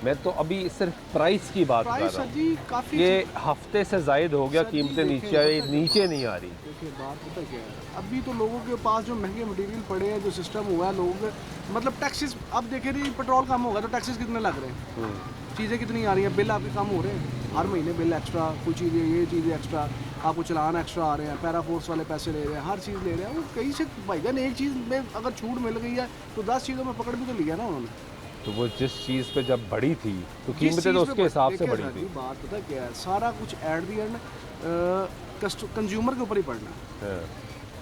मैं तो अभी सिर्फ प्राइस की बात कर प्राइस रहा हूँ। जी काफ़ी ये हफ्ते से जायद हो गया, सर जी, कीमतें देखें, नीचे नहीं आ रही। देखिए बात पता क्या है, अभी तो लोगों के पास जो महंगे मटेरियल पड़े हैं, जो सिस्टम हुआ है, लोगों के मतलब टैक्सेस, अब देखिए नहीं पेट्रोल कम होगा तो टैक्सेस कितने लग रहे हैं, चीज़ें कितनी आ रही हैं, बिल आपके कम हो रहे हैं, हर महीने बिल एक्स्ट्रा, कुछ चीज़ें ये चीज़ें एक्स्ट्रा, आपको चलान एक्स्ट्रा आ रहे हैं, पैरा फोर्स वाले पैसे ले रहे हैं, हर चीज़ ले रहे हैं। वो कहीं से भाईजान एक चीज़ में अगर छूट मिल गई है तो 10 चीज़ों में पकड़ भी तो लिया ना उन्होंने। तो वो जिस चीज़ पे जब बढ़ी थी तो जिस कीमतें चीज़ तो पे उसके हिसाब से देखिए बढ़ी सर थी। जी, बात पता क्या है, सारा कुछ एट दी एंड कंज्यूमर के ऊपर ही पड़ना है, हाँ।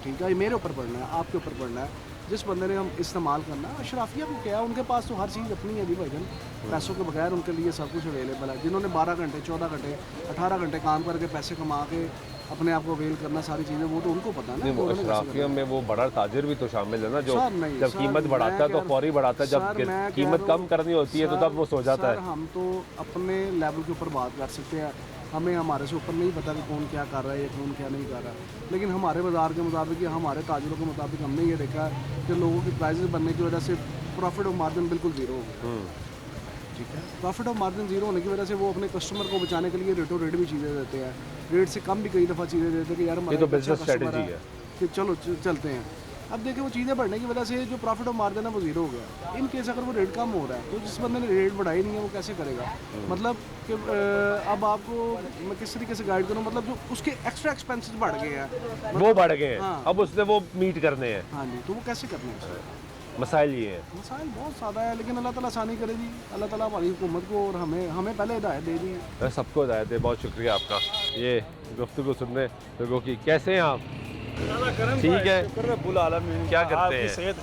ठीक है, ये मेरे ऊपर पड़ना है, आपके ऊपर पड़ना है, जिस बंदे ने हम इस्तेमाल करना है। अशराफिया को क्या है, उनके पास तो हर चीज़ अपनी है जी भाईजान, पैसों के बगैर उनके लिए सब कुछ अवेलेबल है। जिन्होंने 12 घंटे 14 घंटे 18 घंटे काम करके पैसे कमा के अपने आप को अवेल करना सारी चीज़ें, वो तो उनको पता है ना। नहीं, वो उन्होंने कैसे अशराफिया में वो बड़ा ताजिर भी तो शामिल है ना, जो सर नहीं, जब सर, कीमत मैं बढ़ाता है तो कह- फौरी बढ़ाता है, सर, जब मैं कह कीमत रहा कम हूँ, करनी होती है तो तब वो सो जाता सर, है। हम तो अपने लेवल के ऊपर बात कर सकते हैं, हमें हमारे से ऊपर नहीं पता कि कौन क्या कर रहा है या कौन क्या नहीं कर रहा है, लेकिन हमारे बाज़ार के मुताबिक या हमारे ताजरों के मुताबिक हमने ये देखा है कि लोगों की प्राइजेस बनने की वजह से प्रॉफिट और मार्जिन बिल्कुल ज़ीरो हो गया, ठीक है। प्रॉफिट और मार्जिन ज़ीरो होने की वजह से वो अपने कस्टमर को बचाने के लिए रेटो रेट भी चीज़ें देते हैं, रेट से कम भी कई दफ़ा चीज़ें देते हैं कि यार हमारा ये तो एक अच्छा business customer strategy है। कि चलो चलते हैं। अब देखिए वो चीज़ें बढ़ने की वजह से जो प्रॉफिट और मार्जिन है वो ज़ीरो हो गया। इन केस अगर वो रेट कम हो रहा है तो जिस बंदे ने रेट बढ़ाई नहीं है वो कैसे करेगा? मतलब कि अब आपको मैं किस तरीके से गाइड करूँ, मतलब जो उसके एक्स्ट्रा एक्सपेंसेस बढ़ गए हैं, वो बढ़ गए हैं, हाँ। अब उसने वो मीट करने हैं। हाँ जी, तो वो कैसे करने हैं? मसाइल ये है। मसाइल बहुत ज़्यादा है, लेकिन अल्लाह ताला आसानी करे जी, अल्लाह ताला हमारी हुकूमत को और हमें पहले हिदायत दे दी। मैं सबको हिदायत है। बहुत शुक्रिया आपका ये गुफ्तगू सुनने लोगों की। कैसे हैं आप? ठीक है, क्या करते हैं?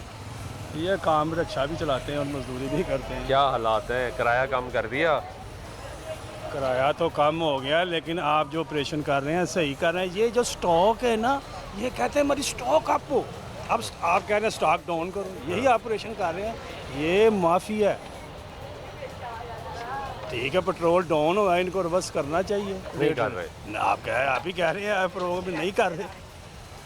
ये काम रिक्शा भी चलाते हैं और मजदूरी भी करते हैं। क्या हालात हैं? किराया कम कर दिया? किराया तो कम हो गया, लेकिन आप जो ऑपरेशन कर रहे हैं सही कर रहे हैं। ये जो स्टॉक है ना, ये कहते हैं हमारी स्टॉक अप हो, अब आप कह रहे हैं स्टॉक डाउन करो, यही ऑपरेशन कर रहे हैं। ये माफ़ी है। ठीक है, पेट्रोल डाउन हुआ, इनको रिवर्स करना चाहिए। नहीं कर रहे। आप ही कह रहे हैं, प्रोग्राम में नहीं कर रहे।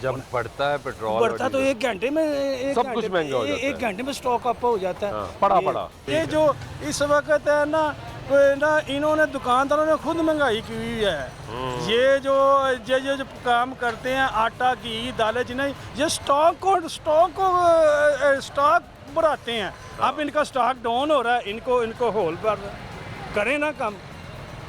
जब बढ़ता है पेट्रोल बढ़ता तो एक घंटे में सब कुछ महंगा हो जाता है। एक घंटे में स्टॉक अप हो जाता है। पड़ा ये जो इस वक्त है ना इन्होंने दुकानदारों ने खुद महंगाई की हुई है। ये जो काम करते हैं, आटा घी दालें जिन्हें ये स्टॉक बढ़ाते हैं। अब इनका स्टॉक डाउन हो रहा है, इनको होल पर करें ना कम।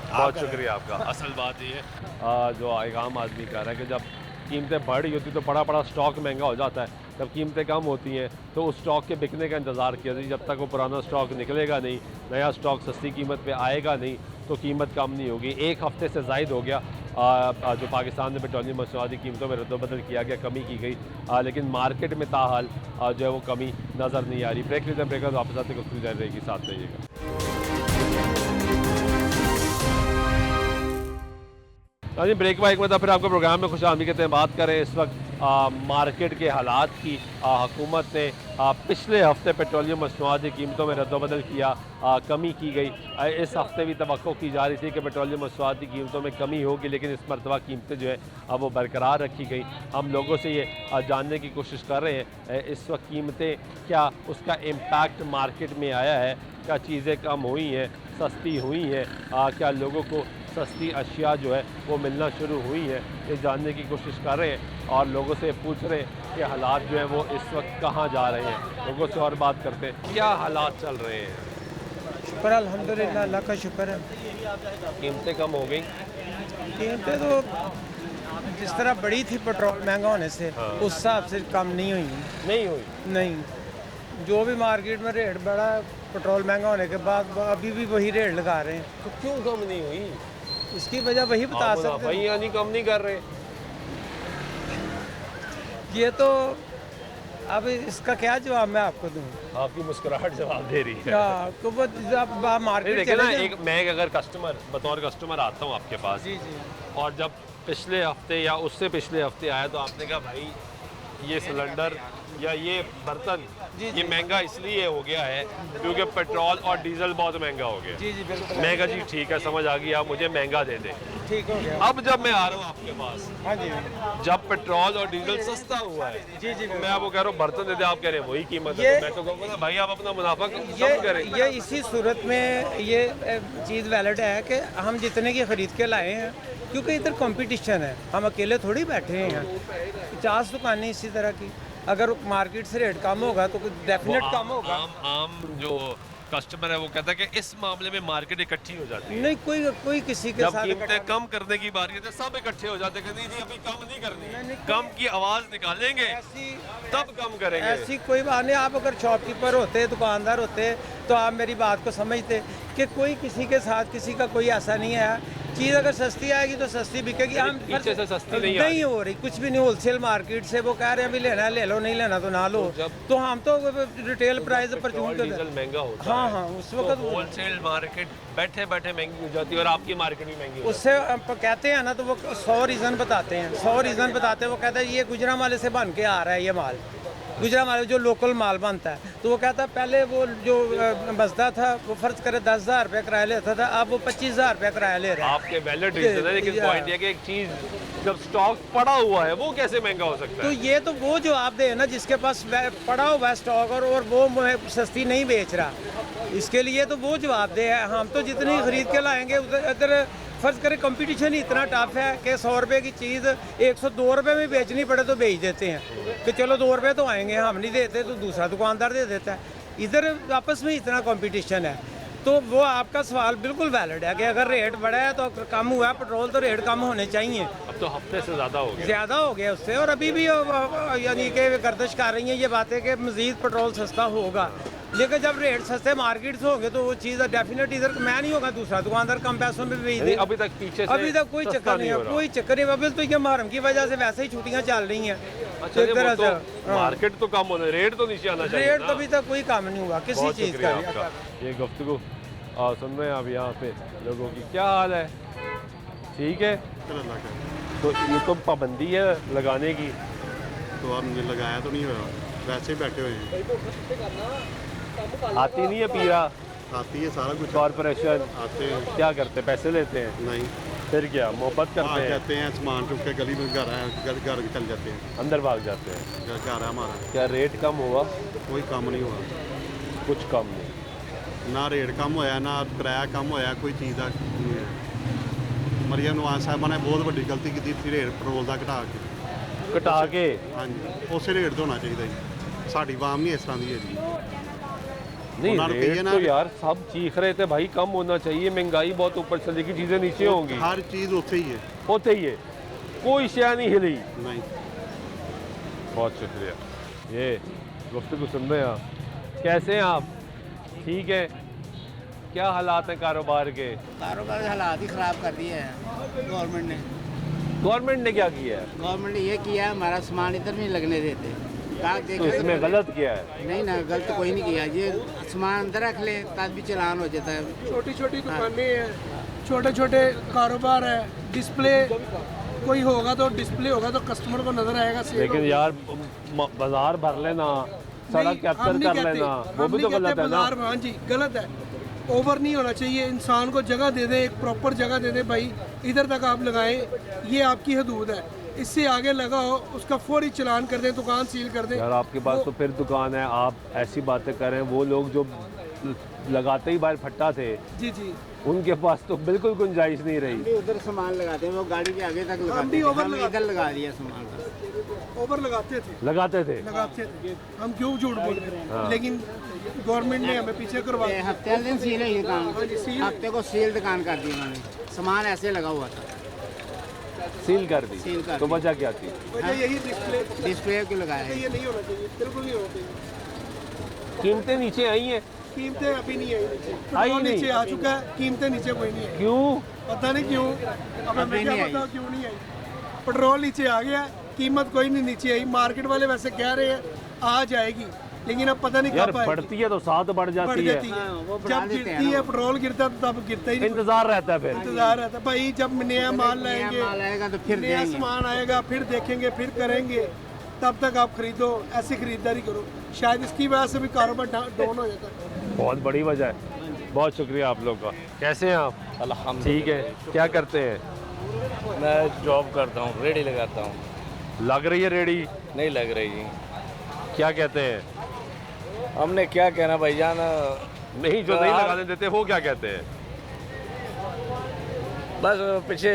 बहुत शुक्रिया आपका। असल बात ये है जो एक आम आदमी कह रहा है कि जब कीमतें बढ़ रही होती तो बड़ा स्टॉक महंगा हो जाता है, जब कीमतें कम होती हैं तो उस स्टॉक के बिकने का इंतज़ार किया जाए। जब तक वो पुराना स्टॉक निकलेगा नहीं, नया स्टॉक सस्ती कीमत पे आएगा नहीं, तो कीमत कम नहीं होगी। एक हफ़्ते से ज़ायद हो गया जो पाकिस्तान में पेट्रोलियम मसनूआत की कीमतों में रद्दबदल किया गया, कमी की गई, लेकिन मार्केट में ताहाल जो है वो कमी नज़र नहीं आ रही। ब्रेक लेते ब्रेक वापस आते गुफ्तगू जारी रहेगी, साथ रहिएगा। जी ब्रेक बाइक में फिर आपको प्रोग्राम में खुश आमदीद कहते हैं। बात करें इस वक्त मार्केट के हालात की। हुकूमत ने पिछले हफ्ते पेट्रोलियम मसनूआत की कीमतों में रद्दबदल किया, कमी की गई। इस हफ्ते भी तवक्को की जा रही थी कि पेट्रोलियम मसनूआत की कीमतों में कमी होगी, लेकिन इस मरतबा कीमतें जो है अब वो बरकरार रखी गई। हम लोगों से ये जानने की कोशिश कर रहे हैं इस वक्त कीमतें क्या उसका इम्पैक्ट मार्केट में आया है, क्या चीज़ें कम हुई हैं, सस्ती हुई हैं, क्या लोगों को सस्ती अशिया जो है वो मिलना शुरू हुई है, ये जानने की कोशिश कर रहे हैं और लोगों से पूछ रहे हैं कि हालात जो हैं वो इस वक्त कहाँ जा रहे हैं। लोगों से और बात करते हैं, क्या हालात चल रहे हैं? शुक्र अल्हम्दुलिल्लाह, अल्लाह का शुक्र है। कीमतें कम हो गई? कीमतें तो जिस तरह बढ़ी थी पेट्रोल महंगा होने से, उस हिसाब से कम नहीं हुई। नहीं, जो भी मार्केट में रेट बढ़ा पेट्रोल महंगा होने के बाद अभी भी वही रेट लगा रहे हैं। तो क्यों कम नहीं हुई? इसकी वजह वही बता सकते हैं। यानी कम नहीं कर रहे। ये तो अब इसका क्या जवाब मैं आपको दूँ? आपकी मुस्कुराहट जवाब दे रही है। तो वो मार्केट ना, एक मैं अगर कस्टमर बतौर कस्टमर आता हूँ आपके पास, जी, और जब पिछले हफ्ते या उससे पिछले हफ्ते आया तो आपने कहा भाई ये सिलेंडर या ये बर्तन ये महंगा इसलिए हो गया है क्योंकि पेट्रोल और डीजल बहुत महंगा हो गया। जी बिल्कुल। मैं कहा जी ठीक है, समझ आ गई, आप मुझे महंगा दे दें। ठीक हो गया। अब जब मैं आ रहा हूँ आपके पास, हाँ जी, जब पेट्रोल और डीजल सस्ता हुआ है, जी तो मैं आपको कह रहा हूँ बर्तन दे दे, आप कह रहे हैं वही कीमत है, तो मैं तो कहूँगा भाई आप अपना मुनाफा कम करें। ये इसी सूरत में ये चीज़ वैलिड है कि हम जितने की ख़रीद के लाए हैं, क्योंकि इधर कंपटीशन है, हम अकेले थोड़ी बैठे हैं। 50 दुकानें इसी तरह की, अगर मार्केट से रेट कम होगा तो डेफिनेट कम होगा। आम जो कस्टमर है वो कहता है कि इस मामले में मार्केट इकट्ठी हो जाती है। नहीं, कोई किसी के साथ कीमतें कम करने की बारी है सब इकट्ठे हो जाते हैं, नहीं अभी कम नहीं करनी, कम की आवाज़ निकालेंगे तब कम करेंगे। ऐसी कोई बात नहीं। आप अगर शॉपकीपर होते, दुकानदार होते, तो आप मेरी बात को समझते कि कोई किसी के साथ किसी का कोई ऐसा नहीं है। चीज़ अगर सस्ती आएगी तो सस्ती बिकेगी। हम पीछे से सस्ती नहीं हो रही, कुछ भी नहीं। होलसेल मार्केट से वो कह रहे हैं अभी लेना है ले लो, नहीं लेना तो ना लो। तो हम तो रिटेल प्राइस पर डीजल महंगा होता है। हाँ, उस वक्त होलसेल मार्केट बैठे बैठे महंगी हो जाती है और आपकी मार्केट भी महंगी। उससे कहते हैं ना, तो वो 100 रीज़न बताते हैं, 100 रीज़न बताते हैं। वो कहते हैं ये गुजरांवाले से बन के आ रहा है, ये माल गुजरांवाले जो लोकल माल बनता है। तो वो कहता है पहले वो जो बसदा था वो फर्ज करे 10,000 रुपये किराया लेता था, अब वो 25,000 रुपये किराया ले रहा है। आपके वैलिड रीजन है, लेकिन पॉइंट ये कि एक चीज़ जब स्टॉक पड़ा हुआ है वो कैसे महंगा हो सकता है? तो ये तो वो जवाब दे ना जिसके पास पड़ा हुआ है स्टॉक और वो सस्ती नहीं बेच रहा, इसके लिए तो वो जवाब दे है। हम तो जितनी खरीद के लाएंगे उधर फ़र्ज़ करें कंपटीशन ही इतना टफ है कि 100 रुपये की चीज़ 102 रुपये में बेचनी पड़े तो बेच देते हैं कि चलो 2 रुपये तो आएंगे, हम नहीं देते तो दूसरा दुकानदार दे देता है। इधर आपस में इतना कंपटीशन है। तो वो आपका सवाल बिल्कुल वैलिड है कि अगर रेट बढ़ा है तो कम हुआ है पेट्रोल, तो रेट कम होने चाहिए। अब तो हफ्ते से ज़्यादा हो गया उससे, और अभी भी यानी कि गर्दिश कर रही हैं ये बातें कि मज़ीद पेट्रोल सस्ता होगा। लेकिन जब रेट सस्ते मार्केट से होंगे तो वो चीज़ डेफिनेट इधर मैं नहीं होगा, दूसरा दुकानदार कम पैसों में बेच दे। अभी तक पीछे से अभी तक कोई चक्कर नहीं है, कोई चक्कर नहीं। अभी तो ये मुहर्रम की वजह से वैसे ही छुट्टियाँ चल रही हैं, अच्छा एक तरह से मार्केट तो कम होना, रेट तो नीचे आना चाहिए रेट ना। तो अभी तक कोई काम नहीं हुआ किसी बहुत चीज़ शुक्रिया का भी। आपका। ये गुफ्तगू सुन रहे हैं आप यहाँ पे लोगों की, क्या हाल है? ठीक है, तो ये तो पाबंदी है लगाने की, तो आपने लगाया तो नहीं हुआ, वैसे ही बैठे हुए हैं। आती नहीं है पीरा, आती है सारा कुछ, कॉर्पोरेशन आते हैं। क्या करते, पैसे लेते हैं? नहीं, फिर क्या, मोहब्बत करते हैं? कहते हैं सामान चुप के गली में घर है, घर चल जाते हैं, अंदर भाग जाते हैं। घर है हमारा। क्या रेट कम हुआ? कोई कम नहीं हुआ, कुछ कम नहीं, ना रेट कम होया, ना किराया कम होया, कोई चीज़ का नहीं होया। मरियम नवाज साहबा ने बहुत बड़ी गलती की थी रेट पेट्रोल का घटा के। हाँ जी, उस रेट तो होना चाहिए जी। साड़ी वाम नहीं इस तरह की है जी। नहीं रेट तो यार सब चीख रहे थे भाई कम होना चाहिए, महंगाई बहुत ऊपर चली गई, चीज़ें नीचे होंगी। हर चीज़ उत्थे ही है, होते ही है, कोई शय नहीं हिली। नहीं, बहुत शुक्रिया। ये गुफ्तगू सुन रहे हैं आप, कैसे हैं आप? ठीक है, क्या हालात हैं कारोबार के? कारोबार के हालात ही ख़राब कर दिए हैं गवर्नमेंट ने। गवर्नमेंट ने क्या किया है? गवर्नमेंट ने ये किया है, हमारा सामान इधर नहीं लगने देते। तो इसमें गलत किया है? नहीं ना, गलत कोई नहीं किया, ये सामान अंदर रख ले तब भी चलान हो जाता है। छोटी छोटी दुकानें हैं, छोटे छोटे कारोबार है, डिस्प्ले कोई होगा तो डिस्प्ले होगा तो कस्टमर को नजर आएगा। लेकिन यार बाजार भर लेना, सड़क कैप्चर कर लेना, वो भी तो गलत है ना। हाँ जी गलत है, ओवर नहीं होना चाहिए। इंसान को जगह दे दें, एक प्रॉपर जगह दे दें, भाई इधर तक आप लगाएं, ये आपकी हदूद है, इससे आगे लगाओ उसका फौरी चलान कर दें, दुकान सील कर दें। यार आपके पास तो फिर दुकान है, आप ऐसी बातें कर रहे हैं। वो लोग जो लगाते ही बाहर फट्टा थे, जी जी, उनके पास तो बिल्कुल गुंजाइश नहीं रही। हम भी उधर सामान लगाते हैं, वो गाड़ी के आगे तक लगाते हैं, हम इधर लगा दिया सामान का। ओवर लगाते थे, हम क्यों झूठ बोल रहे हैं? हाँ। लेकिन गवर्नमेंट ने हमें पीछे करवा दिया। हफ्ते दिन सील है ये काम, हफ्ते को सील दुकान कर दी उन्होंने, सामान ऐसे लगा हुआ था, सील कर दी। सील कर तो दी। वजह क्या थी? वजह यही डिस्प्ले क्यों लगाया है? ये नहीं होना चाहिए, बिल्कुल नहीं होना चाहिए। कीमतें नीचे आई हैं? कीमतें अभी नहीं आई नीचे, आई पेट्रोल नहीं। नीचे आ चुका है, कीमतें नीचे कोई नहीं है। क्यों? पता नहीं क्यों, अब हमें क्या पता क्यों नहीं आई। पेट्रोल नीचे आ गया, कीमत कोई नहीं नीचे आई। मार्केट वाले वैसे कह रहे हैं आ जाएगी, लेकिन अब पता नहीं यार कब आएगी। बढ़ती है तो साथ बढ़ जाती है। जब गिरती है, पेट्रोल गिरता है तो तब गिरता ही नहीं। इंतजार रहता है, फिर इंतजार रहता है भाई, जब नया माल लाएंगे, माल आएगा तो फिर नया देंगे। सामान आएगा, फिर देखेंगे, फिर करेंगे, तब तक आप खरीदो, ऐसी खरीदारी करो। शायद इसकी वजह से भी कारोबार डाउन हो जाता है। बहुत बड़ी वजह है। बहुत शुक्रिया आप लोग का। कैसे हैं आप? अल्हम्दुलिल्लाह। ठीक है, क्या करते हैं? मैं जॉब करता हूँ, रेडी लगाता हूँ। लग रही है रेडी? नहीं लग रही जी। क्या कहते हैं? हमने क्या कहना भाईजान, नहीं जो नहीं लगाने देते वो क्या कहते हैं? बस पीछे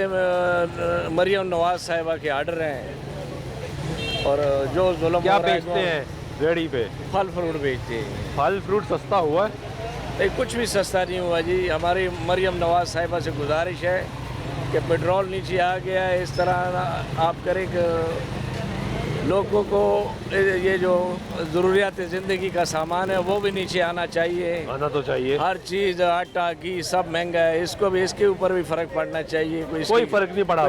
मरियम नवाज साहिबा के आर्डर हैं, और जो जुल्म क्या हो रहा है, बेचते हैं रेडी पे? फल फ्रूट बेचते हैं। फल फ्रूट सस्ता हुआ है? नहीं, कुछ भी सस्ता नहीं हुआ जी। हमारी मरियम नवाज साहिबा से गुजारिश है कि पेट्रोल नीचे आ गया है, इस तरह आप करें कि लोगों को ये जो ज़रूरियात ज़िंदगी का सामान है वो भी नीचे आना चाहिए। आना तो चाहिए। हर चीज़, आटा घी सब महंगा है, इसको भी, इसके ऊपर भी फ़र्क पड़ना चाहिए। कोई फ़र्क नहीं पड़ा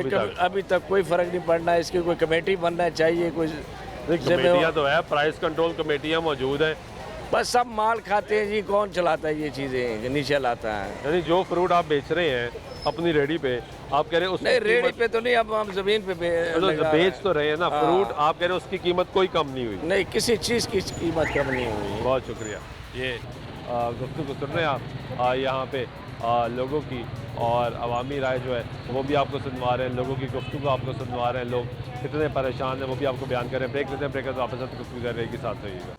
अभी तक कोई फ़र्क नहीं पड़ना। इसकी कोई कमेटी बनना चाहिए, कोई कमेटियाँ तो है, प्राइस कंट्रोल कमेटियाँ मौजूद हैं। बस सब माल खाते हैं जी, कौन चलाता है ये चीज़ें, नीचे लाता है। यानी जो फ्रूट आप बेच रहे हैं अपनी रेडी पे, आप कह रहे हैं नहीं रेडी पे तो नहीं, अब हम ज़मीन पे बेच तो रहे हैं ना फ्रूट, आप कह रहे हैं उसकी कीमत कोई कम नहीं हुई? नहीं, किसी चीज़ की कीमत कम नहीं हुई। बहुत शुक्रिया। ये गुफ्तगू सुन रहे हैं आप यहाँ पे लोगों की, और अवामी राय जो है वो भी आपको सुनवा रहे हैं, लोगों की गुफ्तगू आपको सुनवा रहे हैं, लोग कितने परेशान हैं वो भी आपको बयान कर रहे हैं। ब्रेक लेते हैं, ब्रेक तो वापस गुफ्तगू कर रहेगी, साथ रहिएगा।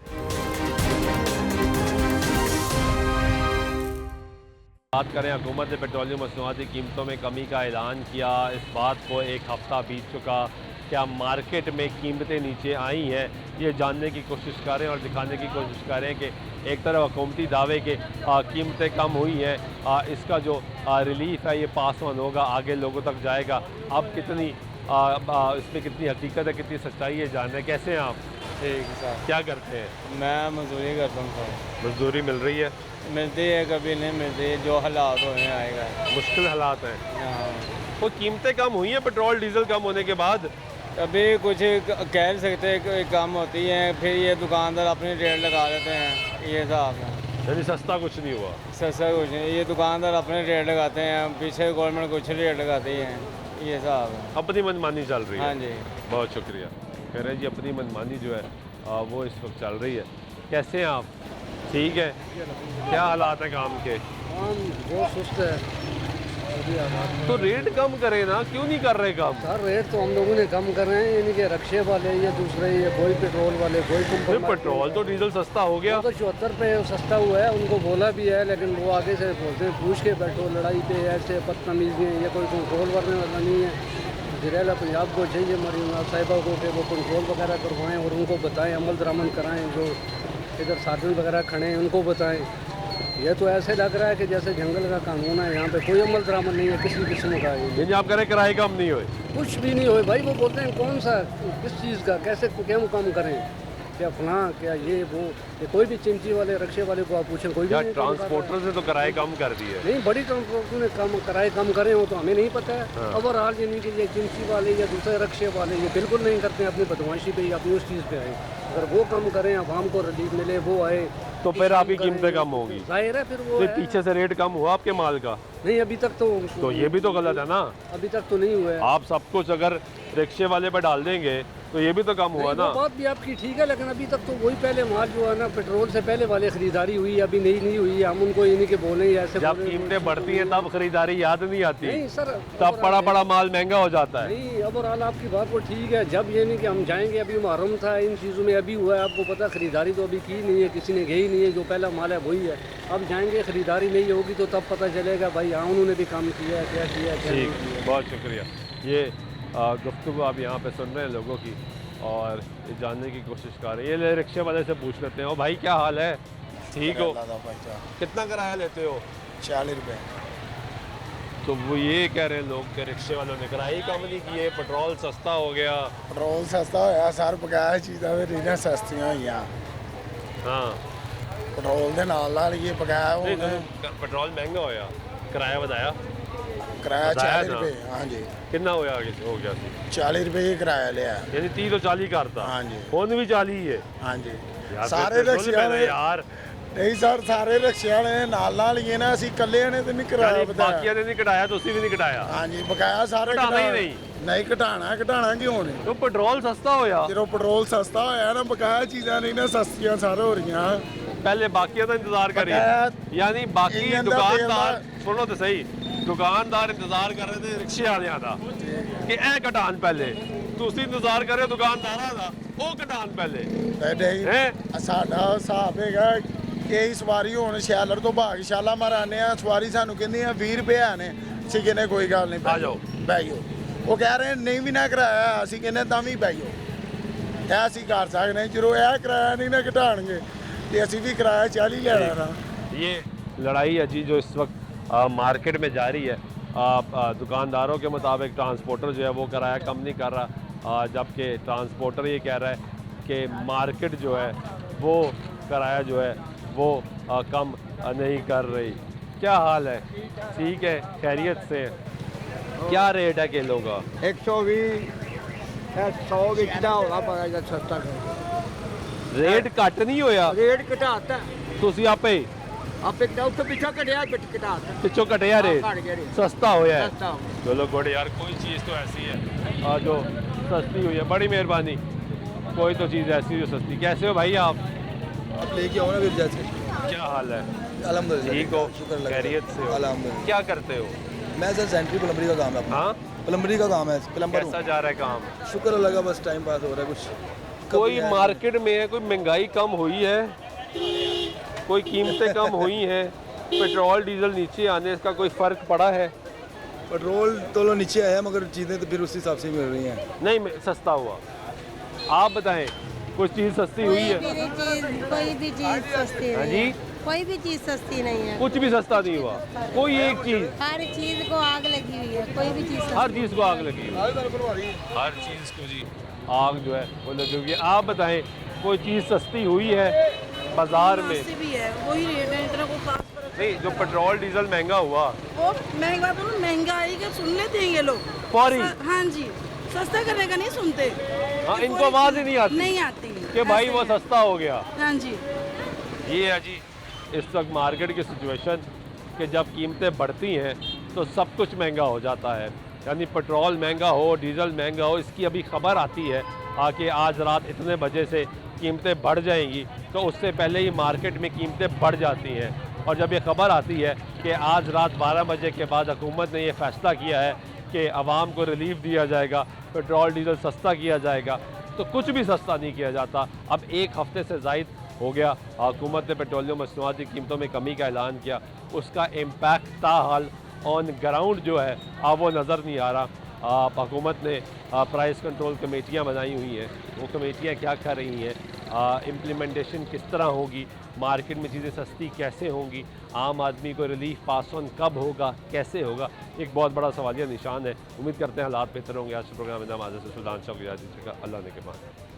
बात करें, हुकूमत ने पेट्रोलियम मसनूआत की कीमतों में कमी का ऐलान किया। इस बात को एक हफ़्ता बीत चुका, क्या मार्केट में कीमतें नीचे आई हैं, ये जानने की कोशिश करें और दिखाने की कोशिश करें कि एक तरफ हुकूमती दावे के कीमतें कम हुई हैं, इसका जो रिलीफ है ये पास ऑन होगा, आगे लोगों तक जाएगा। अब कितनी इसमें कितनी हकीकत है, कितनी सच्चाई है, जानना है। कैसे हैं आप? ठीक सर। क्या करते हैं? मैं मजदूरी करता हूँ सर। मजदूरी मिल रही है? मिलती है, कभी नहीं मिलती, जो हालात होने आएगा। मुश्किल हालात हैं। हाँ। वो कीमतें कम हुई हैं पेट्रोल डीजल कम होने के बाद? अभी कुछ कह नहीं सकते, कम होती है, फिर ये दुकानदार अपने रेट लगा देते हैं, ये हिसाब है। यानी सस्ता कुछ नहीं हुआ? सस्ता कुछ नहीं, ये दुकानदार अपने रेट लगाते हैं, पीछे गवर्नमेंट कुछ रेट लगाती है, ये हिसाब है। अपनी मनमानी चल रही है। हाँ जी, बहुत शुक्रिया। कह रहे हैं जी अपनी मनमानी जो है वो इस वक्त चल रही है। कैसे हैं आप? ठीक है। क्या हालात है काम के? काम बहुत सुस्त है। तो रेट कम करें ना, क्यों नहीं कर रहे कम? सर रेट तो हम लोगों ने कम कर रहे हैं, यानी कि रक्शे वाले, ये दूसरे, ये कोई पेट्रोल वाले, कोई पेट्रोल तो डीजल सस्ता हो गया, तो 74 पे सस्ता हुआ है, उनको बोला भी है, लेकिन वो आगे से बोलते हैं पूछ के बैठो, लड़ाई पे ऐसे बदतमीजी है, ये कोई कंट्रोल करने वाला नहीं है। ज़िला पंजाब को चाहिए मरीम साहिबा को कि वो कंट्रोल वगैरह करवाएं और उनको बताएं, अमल दरामद कराएं, जो इधर साधन वगैरह खड़े हैं उनको बताएं। ये तो ऐसे लग रहा है कि जैसे जंगल का कानून है, यहाँ पे कोई अमल दरामद नहीं है किसी किस्म का। ये आप करें किराए कम नहीं हुए? कुछ भी नहीं हुए भाई, वो बोलते हैं कौन सा किस चीज़ का, कैसे क्या कम करें, क्या फलां, क्या ये वो, ये कोई भी चिमची वाले रक्शे वाले को आप पूछें, कोई भी नहीं। ट्रांसपोर्टर से तो किराए कम कर दिए? नहीं, बड़ी ट्रांसपोर्टर ने कम किराए कम करे हो तो हमें नहीं पता है। हाँ। ओवरऑल यानी कि ये चिमची वाले या दूसरे रक्शे वाले ये बिल्कुल नहीं करते हैं, अपनी बदमाशी पे या अपनी उस चीज़ पे आए। अगर वो कम करें, आवाम को रिलीफ मिले, वो आए तो फिर आपकी कीमतें कम होगी। जाहिर है फिर वो तो पीछे से रेट कम हुआ आपके माल का? नहीं, अभी तक तो ये भी तो गलत है ना। अभी तक तो नहीं हुआ है। आप सब कुछ अगर रिक्शे वाले पे डाल देंगे तो ये भी तो कम हुआ ना। बात भी आपकी ठीक है, लेकिन अभी तक तो वही पहले माल जो है ना, पेट्रोल से पहले वाले खरीदारी हुई, अभी नहीं हुई। हम उनको इन्हीं के बोले ऐसे, जब कीमतें बढ़ती हैं तब खरीदारी याद नहीं आती। नहीं सर, तब बड़ा माल महंगा हो जाता है। नहीं, ओवरऑल आपकी बात वो ठीक है। जब ये नहीं कि हम जाएंगे, अभी मुहर्रम था, इन चीज़ों में अभी हुआ है, आपको पता खरीदारी तो अभी की नहीं है, किसी ने गई नहीं है, जो पहला माल है वही है। अब जाएंगे, खरीदारी नहीं होगी तो तब पता चलेगा भाई हाँ उन्होंने भी काम किया है, क्या किया है। ठीक, बहुत शुक्रिया। ये गुफ्तगू आप यहाँ पे सुन रहे हैं लोगों की और ये जानने की कोशिश कर रहे हैं। ये रिक्शे वाले से पूछ लेते हैं। ओ भाई क्या हाल है? ठीक हो? कितना किराया लेते हो? 40 रुपये। तो वो ये कह रहे हैं लोग कि रिक्शे वालों ने किराए कम नहीं किए, पेट्रोल सस्ता हो गया। पेट्रोल सस्ता होया, सर बकाया चीज़ां भी नहीं सस्तियां होईयां। हाँ, पेट्रोल के नाल ये बकाया हो पेट्रोल महंगा होया, किराया बताया? किराया 40 रुपये। हाँ जी। कितना हो गया सी? 40 रुपये किराया लिया। यानी 30 तो 40 करता। हाँ जी। फोन भी 40 है? हाँ जी। सारे रक्शे यार नहीं सर, सारे रक्शे वाले नाल ही ना, ਅਸੀਂ ਕੱਲੇ ਨੇ ਤੇ ਨਹੀਂ ਕਿਰਾਇਆ ਬਤਾਇਆ। ਬਾਕੀਆਂ ਨੇ ਨਹੀਂ ਕਟਾਇਆ, ਤੁਸੀਂ ਵੀ ਨਹੀਂ ਕਟਾਇਆ? हाँ जी, बकाया सारे नहीं घटाना क्यों नहीं? तो पेट्रोल सस्ता होया। जो पेट्रोल सस्ता होया ना, बकाया चीज़ां नहीं ना सस्तियां सारे हो रही। पहले बाकियां का इंतजार करिए, यानी बाकी दुकानदार, सुनो तो सही, दुकानदार इंतजार कर रहे थे रिक्शे वालियां दा कि ए घटान पहले, ਤੁਸੀਂ इंतजार कर रहे हो दुकानदारां दा ਉਹ ਘਟਾਨ ਪਹਿਲੇ। नहीं साडा हिसाब हैगा कि सवारी हुण शैलर तो भागशाला माराने आ, सवारी सानू कहंदी आ 20 रुपए ने, ਅਸੀਂ कहने कोई गल नहीं आ जाओ बैठो। वो कह रहे नहीं भी ना कराया, ਅਸੀਂ कहने तां भी बैठो। ਇਹ ਅਸੀਂ कर सकते जो यह किराया नहीं ना घटाएंगे तो ਅਸੀਂ भी किराया 40 लेना ना। ये लड़ाई है जी जो इस वक्त मार्केट में जारी है। दुकानदारों के मुताबिक ट्रांसपोर्टर जो है वो किराया कम नहीं कर रहा, जबकि ट्रांसपोर्टर ये कह रहा है कि मार्केट जो है वो किराया जो है वो कम नहीं कर रही। क्या हाल है? ठीक है, खैरियत से? क्या रेट है किलो का? 120 100 विकदा होगा पता सस्ता। रेट घट नहीं होया? रेट घटाता ਤੁਸੀਂ ਆਪੇ ਉੱਥੇ ਪਿੱਛੋਂ ਘਟਿਆ ਘਟਾਤਾ, पिछों घटिया रेट, सस्ता होया है। सस्ता। चलो गुड यार, कोई चीज़ तो ऐसी है जो सस्ती हुई है, बड़ी मेहरबानी। कोई तो चीज़ ऐसी जो सस्ती। कैसे हो भाई आप लेके आओ ना फिर जैसे। क्या हाल है? अल्हम्दुलिल्लाह ठीक हो? शुक्र अल्लाह का। खैरियत से हो? अल्हम्दुलिल्लाह। क्या करते हो? मैं सर सेंट्री प्लम्बरी का काम है अपना। हाँ, प्लम्बरी का काम है, प्लम्बर। कैसा जा रहा है काम? शुक्र अल्लाह का, बस टाइम पास हो रहा है। कुछ कोई मार्केट में है, कोई महंगाई कम हुई है, कोई कीमतें कम हुई हैं, पेट्रोल डीजल नीचे आने का कोई फ़र्क पड़ा है? पेट्रोल तो नीचे आया मगर चीज़ें तो फिर उस हिसाब से मिल रही हैं। नहीं, सस्ता हुआ। आप बताएं, कुछ चीज़ सस्ती हुई है? कोई भी चीज़ सस्ती हाँ नहीं जी? है। कोई भी चीज़ सस्ती नहीं है। कुछ भी सस्ता नहीं हुआ, कोई एक चीज़। हर चीज़ को आग लगी हुई है, कोई भी चीज़ हर चीज़ को आग लगी हुई है। हर चीज़ को जी आग जो है वो लगी हुई है। आप बताएं, कोई चीज़ सस्ती हुई है बाजार में? भी है, वही रेट है, इतना कोई खास फर्क नहीं। जो पेट्रोल डीजल महंगा हुआ, वो महंगा तो महंगाई के सुन लेते हैं ये लोग फौरी। हाँ जी, सस्ता करने का नहीं सुनते। हाँ, इनको आवाज़ ही नहीं आती। नहीं आती कि भाई वो सस्ता हो गया। हाँ जी, ये है जी इस वक्त मार्केट की सिचुएशन कि जब कीमतें बढ़ती हैं तो सब कुछ महंगा हो जाता है। यानी पेट्रोल महंगा हो, डीजल महंगा हो, इसकी अभी ख़बर आती है कि आज रात इतने बजे से कीमतें बढ़ जाएंगी, तो उससे पहले ही मार्केट में कीमतें बढ़ जाती हैं। और जब ये ख़बर आती है कि आज रात 12 बजे के बाद हुकूमत ने ये फ़ैसला किया है कि आवाम को रिलीफ दिया जाएगा, पेट्रोल डीजल सस्ता किया जाएगा, तो कुछ भी सस्ता नहीं किया जाता। अब एक हफ़्ते से ज़ायद हो गया हुकूमत ने पेट्रोलियम मसनूआत की कीमतों में कमी का ऐलान किया, उसका इम्पैक्ट ताहाल ऑन ग्राउंड जो है वो नज़र नहीं आ रहा। हुकूमत ने प्राइस कंट्रोल कमेटियाँ बनाई हुई हैं, वो कमेटियाँ क्या कर रही हैं, इम्प्लीमेंटेशन किस तरह होगी, मार्केट में चीज़ें सस्ती कैसे होंगी, आम आदमी को रिलीफ पास ऑन कब होगा, कैसे होगा, एक बहुत बड़ा सवालिया निशान है। उम्मीद करते हैं हालात बेहतर होंगे। आज के प्रोग्राम में नमाज़ से सुल्तान चौक अल्लाह ने के बाद।